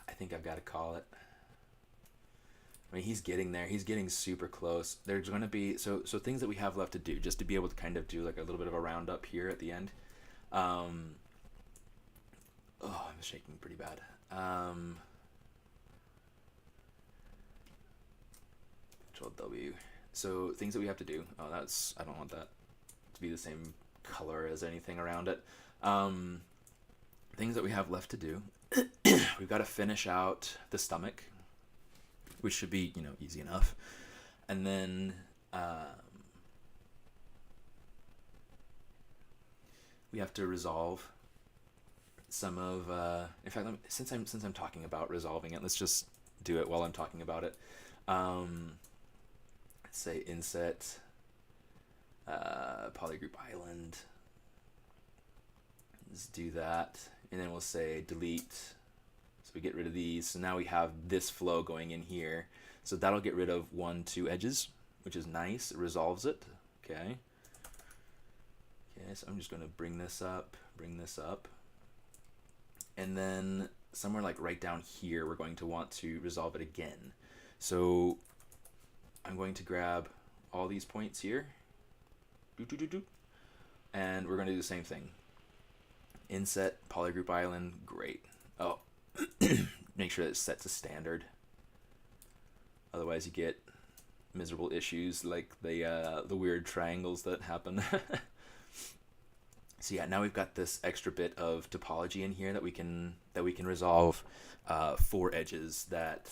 Speaker 1: I think I've got to call it. I mean, he's getting there. He's getting super close. There's going to be so things that we have left to do, just to be able to kind of do like a little bit of a roundup here at the end. Oh, I'm shaking pretty bad. Control W. So things that we have to do. Oh, that's, I don't want that to be the same color as anything around it. Things that we have left to do. We've got to finish out the stomach, which should be, you know, easy enough. And then we have to resolve some of in fact, since I'm talking about resolving it, let's just do it while I'm talking about it. Let's say inset polygroup island. Let's do that, and then we'll say delete. So we get rid of these. So now we have this flow going in here. So that'll get rid of 1, 2 edges, which is nice. It resolves it. Okay. Okay, so I'm just going to bring this up, and then somewhere like right down here, we're going to want to resolve it again. So I'm going to grab all these points here, and we're going to do the same thing. Inset polygroup island, great. Oh, make sure that it's set to standard. Otherwise, you get miserable issues like the weird triangles that happen. So yeah, now we've got this extra bit of topology in here that we can resolve 4 edges that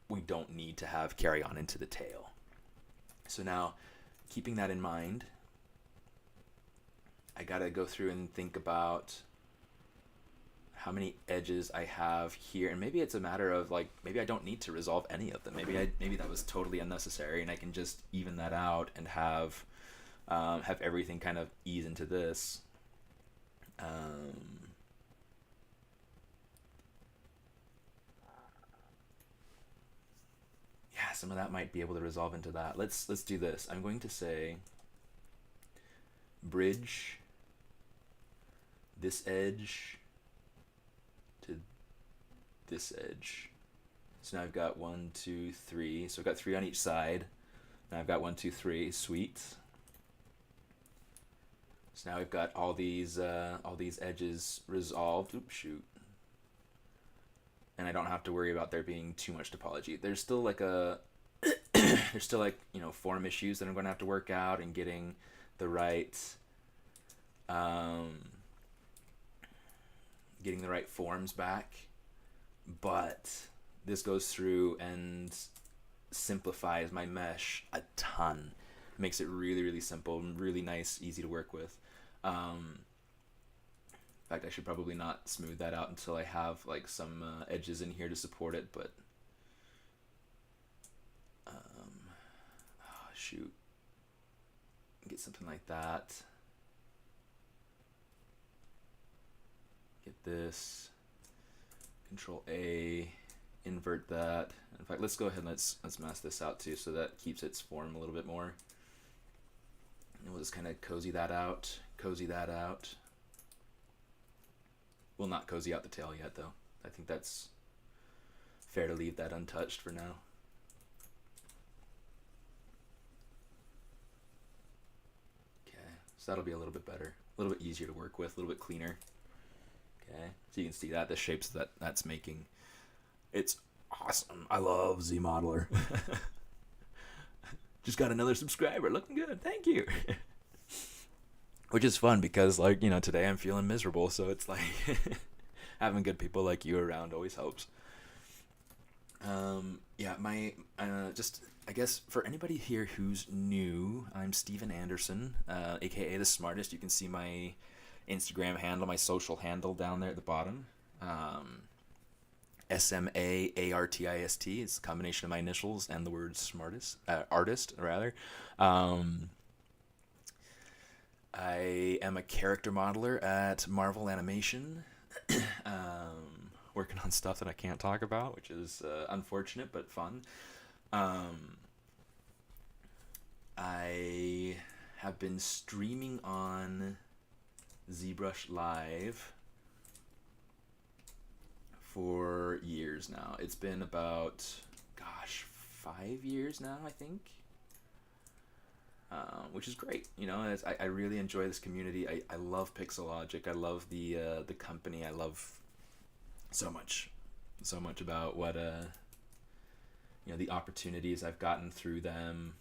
Speaker 1: we don't need to have carry on into the tail. So now, keeping that in mind, I gotta go through and think about how many edges I have here, and maybe it's a matter of like, maybe I don't need to resolve any of them. Maybe that was totally unnecessary, and I can just even that out and have everything kind of ease into this. Yeah, some of that might be able to resolve into that. Let's do this. I'm going to say bridge this edge to this edge. So now I've got 1, 2, 3. So I've got 3 on each side. Now I've got 1, 2, 3. Sweet. So now we've got all these edges resolved. Oops, shoot. And I don't have to worry about there being too much topology. There's still like there's still like, you know, form issues that I'm going to have to work out, and getting the right forms back. But this goes through and simplifies my mesh a ton. Makes it really, really simple and really nice, easy to work with. In fact, I should probably not smooth that out until I have like some edges in here to support it, but shoot, get something like that. Get this, Control A, invert that. In fact, let's go ahead and let's mask this out too, so that keeps its form a little bit more. And we'll just kind of cozy that out. We'll not cozy out the tail yet, though. I think that's fair to leave that untouched for now. Okay, so that'll be a little bit better, a little bit easier to work with, a little bit cleaner. Okay, so you can see that the shapes that's making, it's awesome. I love ZModeler. Just got another subscriber, looking good, thank you. Which is fun because, like, you know, today I'm feeling miserable, so it's like having good people like you around always helps. Yeah, just, I guess for anybody here who's new, I'm Steven Anderson, aka the Smartest. You can see my Instagram handle, my social handle down there at the bottom. SMAARTIST. It's a combination of my initials and the word smartest, artist rather. I am a character modeler at Marvel Animation, working on stuff that I can't talk about, which is unfortunate but fun. I have been streaming on ZBrush Live for years now. It's been about, 5 years now, I think. Which is great, you know. I really enjoy this community. I love Pixelogic. I love the company. I love so much about what you know, the opportunities I've gotten through them.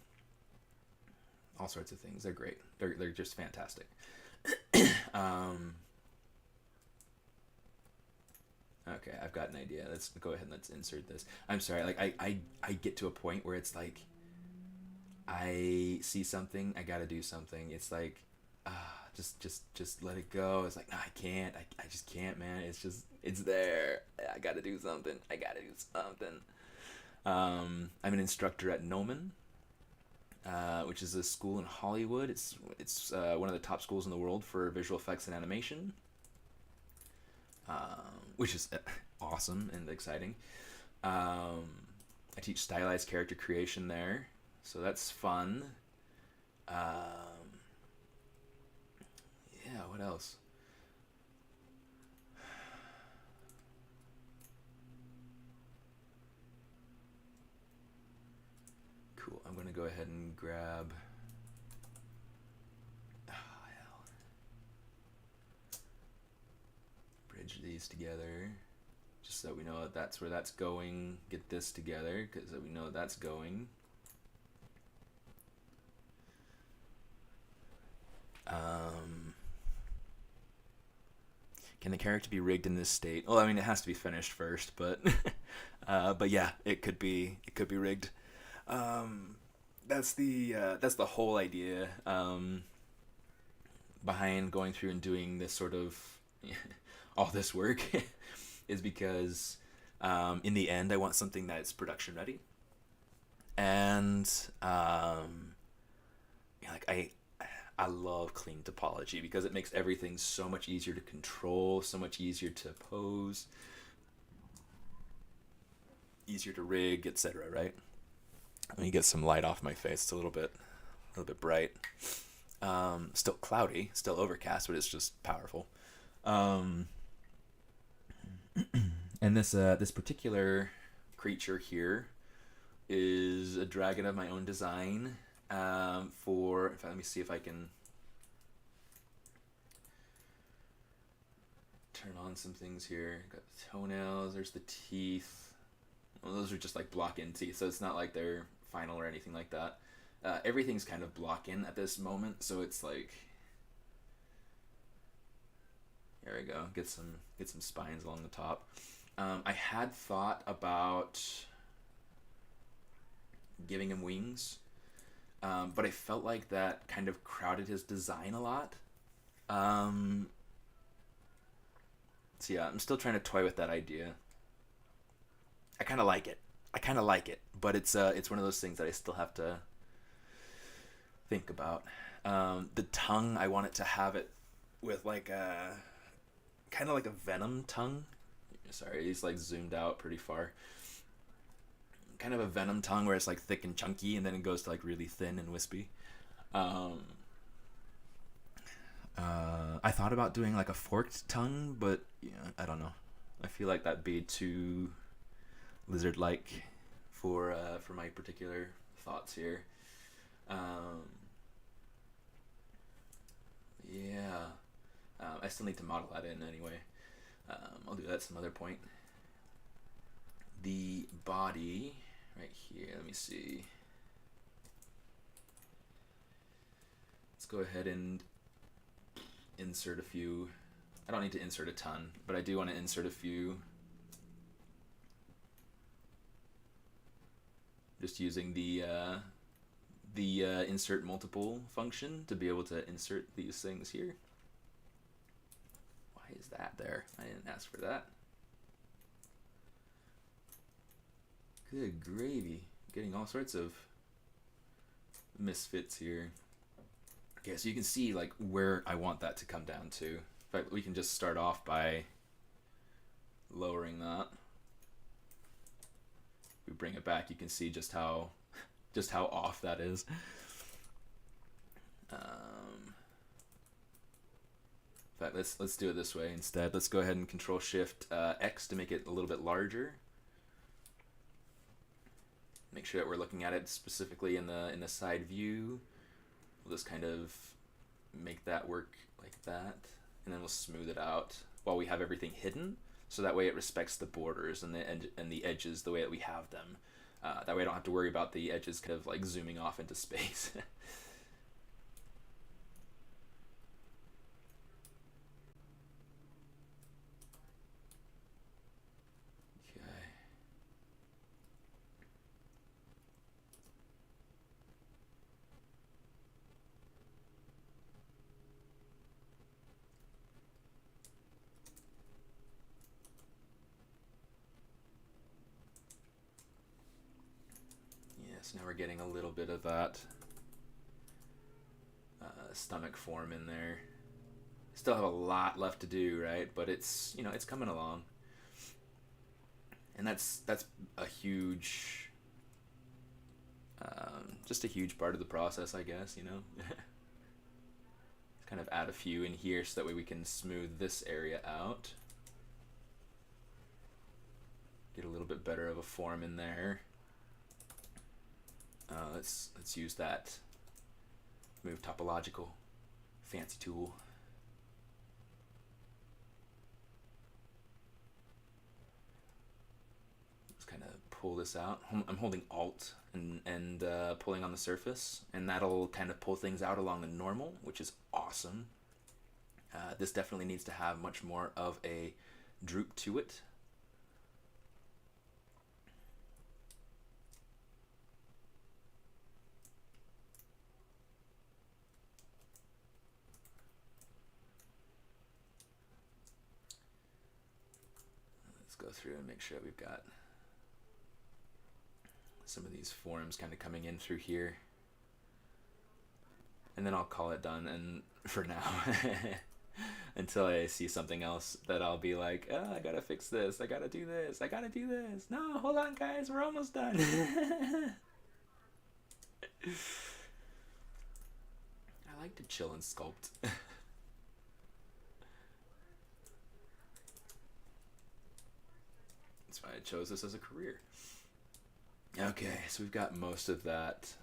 Speaker 1: All sorts of things. They're great. They're just fantastic. Okay, I've got an idea. Let's go ahead and let's insert this. I'm sorry. Like I get to a point where it's like, I see something, I gotta do something. It's like, just let it go. It's like, no, I can't. I just can't, man. It's there. I gotta do something. I'm an instructor at Noman, which is a school in Hollywood. It's one of the top schools in the world for visual effects and animation, which is awesome and exciting. I teach stylized character creation there. So that's fun. Yeah, what else? Cool, I'm gonna go ahead and grab, bridge these together, just so we know that that's where that's going. Get this together, because we know that's going. Can the character be rigged in this state? Well, I mean, it has to be finished first, but yeah, it could be rigged. That's the whole idea behind going through and doing this sort of all this work is because in the end I want something that's production ready, and like I love clean topology because it makes everything so much easier to control, so much easier to pose, easier to rig, etc. Right? Let me get some light off my face. It's a little bit bright. Still cloudy, still overcast, but it's just powerful. And this particular creature here is a dragon of my own design. In fact, let me see if I can turn on some things here. Got the toenails, there's the teeth. Well, those are just like block-in teeth, so it's not like they're final or anything like that. Everything's kind of block-in at this moment, so it's like, there we go. Get some spines along the top. I had thought about giving him wings, but I felt like that kind of crowded his design a lot. So yeah, I'm still trying to toy with that idea. I kind of like it, but it's one of those things that I still have to think about. The tongue, I want it to have it with like a kind of like a venom tongue. Sorry, he's like zoomed out pretty far. Kind of a venom tongue where it's like thick and chunky, and then it goes to like really thin and wispy. I thought about doing like a forked tongue, but yeah, I don't know. I feel like that'd be too lizard-like for my particular thoughts here. Yeah, I still need to model that in anyway. I'll do that some other point. The body right here, let me see. Let's go ahead and insert a few. I don't need to insert a ton, but I do want to insert a few. Just using the insert multiple function to be able to insert these things here. Why is that there? I didn't ask for that. Good gravy. Getting all sorts of misfits here. Okay, so you can see like where I want that to come down to. In fact, we can just start off by lowering that. We bring it back, you can see just how off that is. In fact, let's do it this way instead. Let's go ahead and Control Shift X to make it a little bit larger. Make sure that we're looking at it specifically in the side view. We'll just kind of make that work like that, and then we'll smooth it out while we have everything hidden, so that way it respects the borders and the edges the way that we have them. That way I don't have to worry about the edges kind of like zooming off into space. So now we're getting a little bit of that stomach form in there. Still have a lot left to do, right? But it's, you know, it's coming along. And that's a huge, just a huge part of the process, I guess, you know? Kind of add a few in here so that way we can smooth this area out. Get a little bit better of a form in there. Let's use that Move Topological fancy tool. Just kind of pull this out. I'm holding Alt and pulling on the surface, and that'll kind of pull things out along the normal, which is awesome. This definitely needs to have much more of a droop to it. Go through and make sure we've got some of these forms kind of coming in through here, and then I'll call it done. And for now, until I see something else that I'll be like, oh, I gotta fix this, I gotta do this, I gotta do this. No, hold on guys, we're almost done. I like to chill and sculpt. why I chose this as a career. Okay, so we've got most of that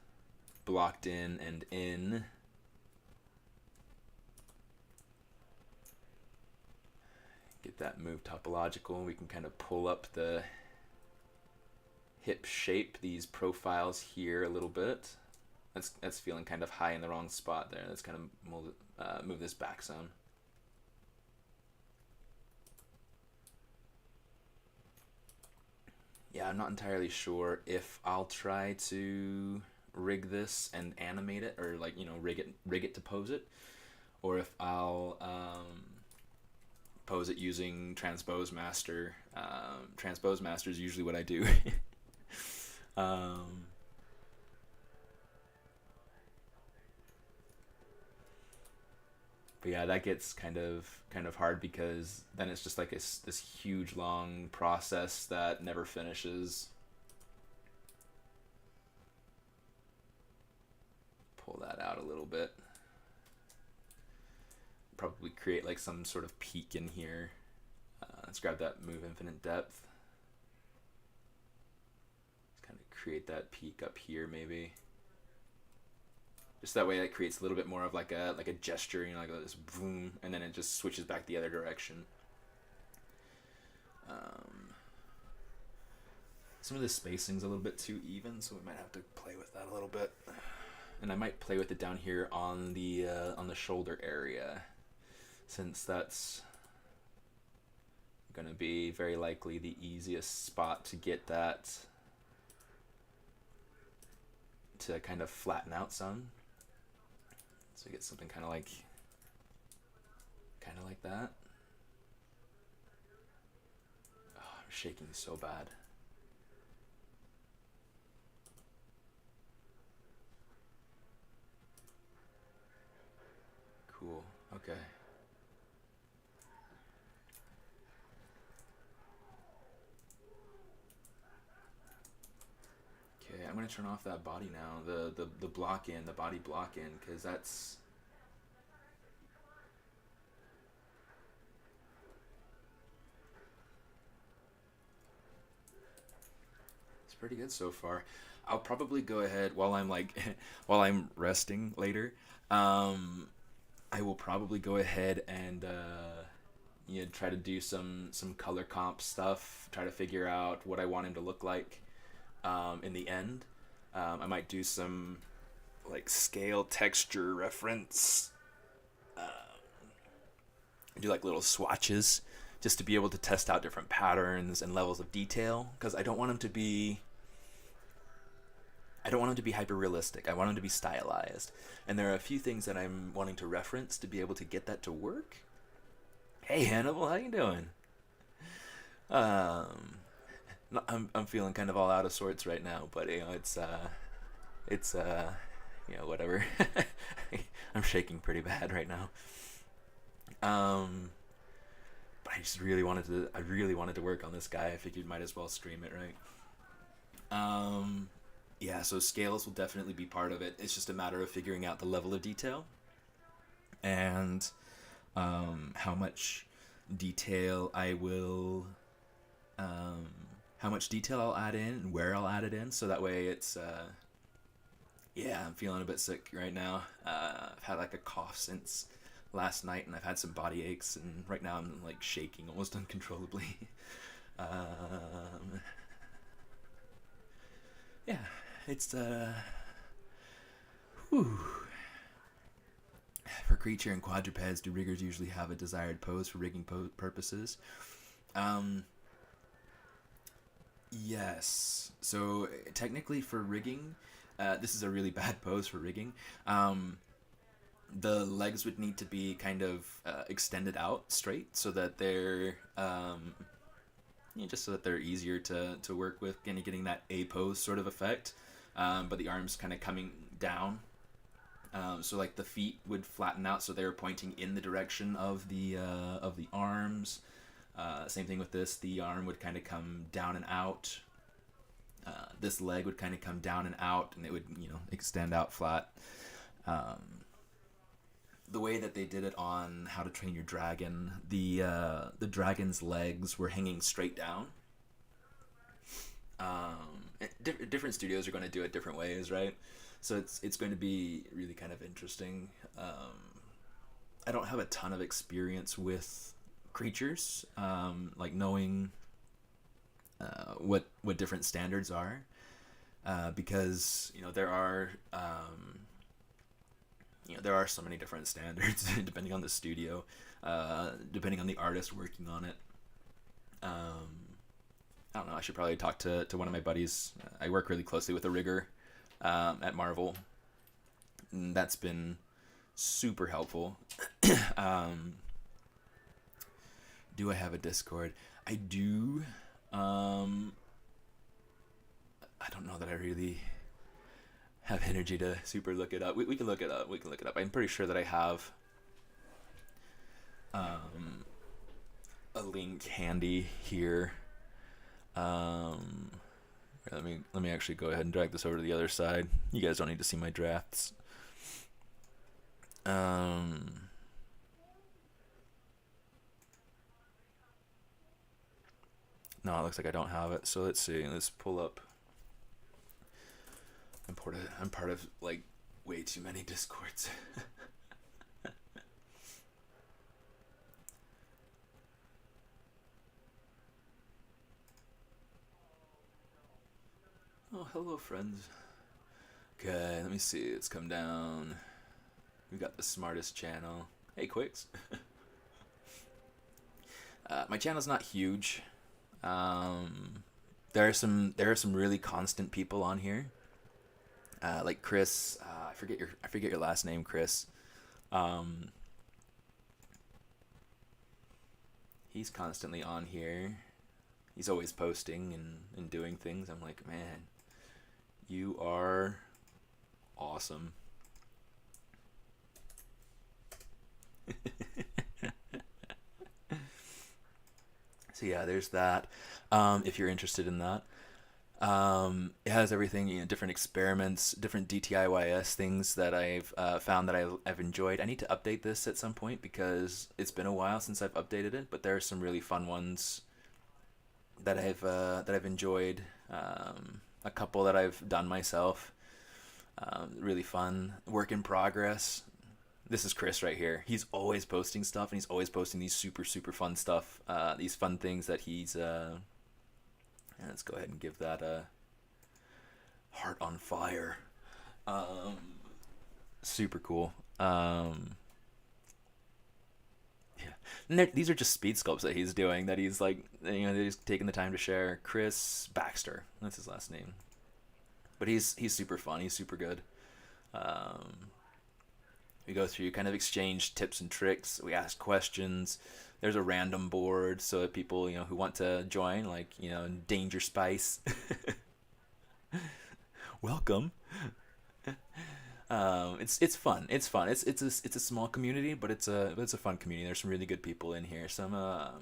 Speaker 1: blocked in and in. Get that move topological. We can kind of pull up the hip shape, these profiles here a little bit. That's feeling kind of high in the wrong spot there. Let's kind of move this back some. Yeah, I'm not entirely sure if I'll try to rig this and animate it, or like, you know, rig it to pose it, or if I'll pose it using Transpose Master. Transpose Master is usually what I do. But yeah, that gets kind of hard, because then it's just like this huge long process that never finishes. Pull that out a little bit. Probably create like some sort of peak in here. Let's grab that move infinite depth. Let's kind of create that peak up here maybe. Just that way it creates a little bit more of like a gesture, you know, like this boom, and then it just switches back the other direction. Some of the spacing's a little bit too even, so we might have to play with that a little bit. And I might play with it down here on the shoulder area, since that's gonna be very likely the easiest spot to get that to kind of flatten out some. So get something kind of like that. Oh, I'm shaking so bad. Cool. Okay. Okay, I'm gonna turn off that body now. The block in, the body block in, because that's pretty good so far. I'll probably go ahead while I'm like while I'm resting later. I will probably go ahead and you know, try to do some color comp stuff. Try to figure out what I want him to look like in the end. I might do some like scale texture reference. Do like little swatches just to be able to test out different patterns and levels of detail, because I don't want him to be hyper realistic. I want him to be stylized. And there are a few things that I'm wanting to reference to be able to get that to work. Hey Hannibal, how you doing? I'm feeling kind of all out of sorts right now, but you know, it's you know, whatever. I'm shaking pretty bad right now. But I just really wanted to work on this guy. I figured might as well stream it, right? Yeah, so scales will definitely be part of it. It's just a matter of figuring out the level of detail and how much detail I'll add in and where I'll add it in, so that way it's yeah, I'm feeling a bit sick right now. I've had like a cough since last night, and I've had some body aches, and right now I'm like shaking almost uncontrollably. Yeah, it's whew. For creature and quadrupeds, do riggers usually have a desired pose for rigging purposes? Yes. So technically for rigging, this is a really bad pose for rigging. The legs would need to be kind of extended out straight, so that they're just so that they're easier to work with, kind of getting that A pose sort of effect. But the arms kind of coming down. So like the feet would flatten out, so they're pointing in the direction of the arms. Same thing with this. The arm would kind of come down and out. This leg would kind of come down and out, and it would, you know, extend out flat. The way that they did it on How to Train Your Dragon, the dragon's legs were hanging straight down, Different studios are going to do it different ways, right? So it's going to be really kind of interesting. I don't have a ton of experience with creatures, like knowing what different standards are, because there are so many different standards depending on the studio, depending on the artist working on it. I don't know. I should probably talk to one of my buddies. I work really closely with a rigger at Marvel. And that's been super helpful. Do I have a Discord? I do. I don't know that I really have energy to super look it up. We can look it up. I'm pretty sure that I have a link handy here. Let me actually go ahead and drag this over to the other side. You guys don't need to see my drafts. No, it looks like I don't have it. So let's see. Let's pull up. I'm part of like way too many Discords. Oh, hello, friends. Okay, let me see. Let's come down. We got the SMAARTIST channel. Hey, Quicks. My channel's not huge. There are some really constant people on here. Like Chris. I forget your last name, Chris. He's constantly on here. He's always posting and doing things. I'm like, man, you are awesome. So yeah, there's that. If you're interested in that, it has everything, different experiments, different DTIYS things that I've found that I've enjoyed. I need to update this at some point because it's been a while since I've updated it. But there are some really fun ones that I've enjoyed. A couple that I've done myself. Really fun. Work in progress. This is Chris right here. He's always posting stuff, and he's always posting these super fun stuff. These fun things that he's. Let's go ahead and give that a heart on fire. Super cool. Yeah. And these are just speed sculpts that he's doing. That he's like, he's taking the time to share. Chris Baxter. That's his last name. But he's super fun. He's super good. We go through, kind of exchange tips and tricks. We ask questions. There's a random board so that people, who want to join, like, Danger Spice. Welcome. It's fun. It's fun. It's a small community, but it's a fun community. There's some really good people in here. Some I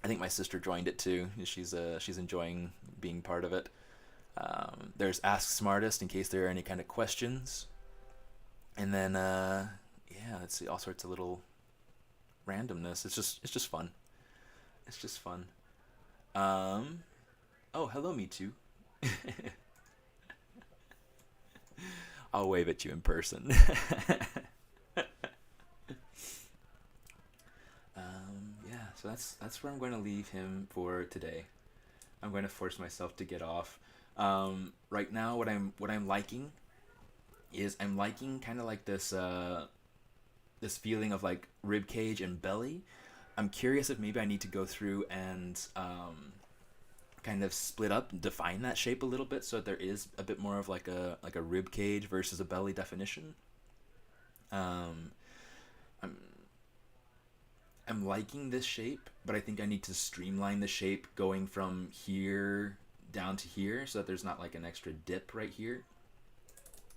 Speaker 1: think my sister joined it too. She's enjoying being part of it. There's Ask SMAARTIST in case there are any kind of questions. And then let's see, all sorts of little randomness. It's just fun. It's just fun. Oh, hello, me too. I'll wave at you in person. So that's where I'm going to leave him for today. I'm going to force myself to get off. Right now, what I'm liking is I'm liking kind of like this this feeling of like rib cage and belly. I'm curious if maybe I need to go through and kind of split up, define that shape a little bit, so that there is a bit more of like a rib cage versus a belly definition. I'm liking this shape, but I think I need to streamline the shape going from here down to here so that there's not like an extra dip right here.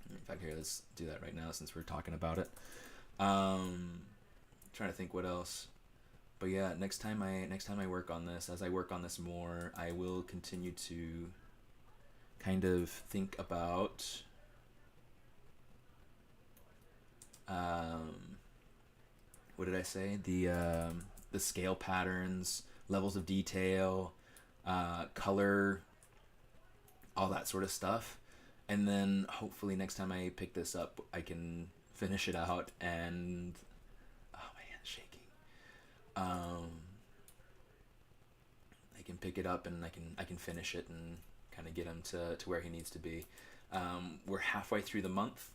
Speaker 1: In fact, here, let's do that right now since we're talking about it. Trying to think what else. But yeah, next time I work on this, as I work on this more, I will continue to kind of think about what did I say? The scale patterns, levels of detail, color all that sort of stuff. And then hopefully next time I pick this up, I can finish it out and, oh, my hand's shaking. I can pick it up and I can finish it and kind of get him to where he needs to be. We're halfway through the month,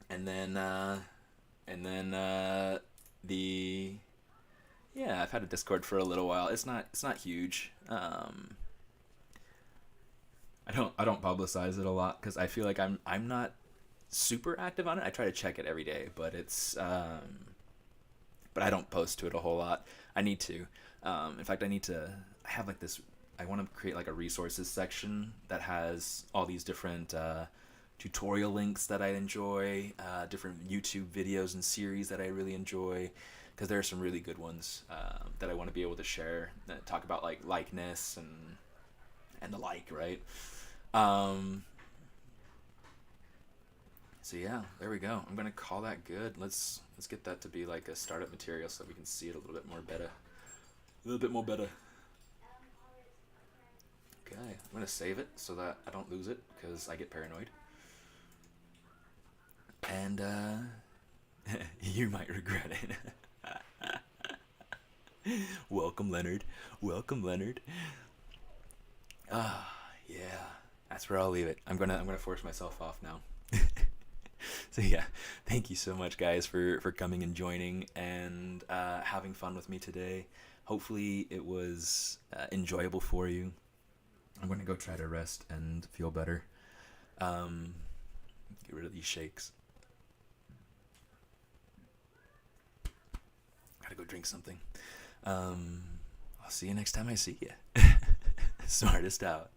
Speaker 1: and then I've had a Discord for a little while. It's not huge. I don't publicize it a lot because I feel like I'm not super active on it. I try to check it every day, but it's but I don't post to it a whole lot. I need to. In fact, I have like this. I want to create like a resources section that has all these different tutorial links that I enjoy, different YouTube videos and series that I really enjoy, because there are some really good ones that I want to be able to share that talk about like likeness and the like, right? So yeah, there we go. I'm gonna call that good. Let's get that to be like a startup material so that we can see it a little bit more better. Okay, I'm gonna save it so that I don't lose it because I get paranoid. And you might regret it. Welcome, Leonard. Yeah, that's where I'll leave it. I'm gonna force myself off now. So yeah, thank you so much, guys, for coming and joining and having fun with me today. Hopefully it was enjoyable for you. I'm going to go try to rest and feel better. Get rid of these shakes. Gotta go drink something. I'll see you next time I see you. Smartest out.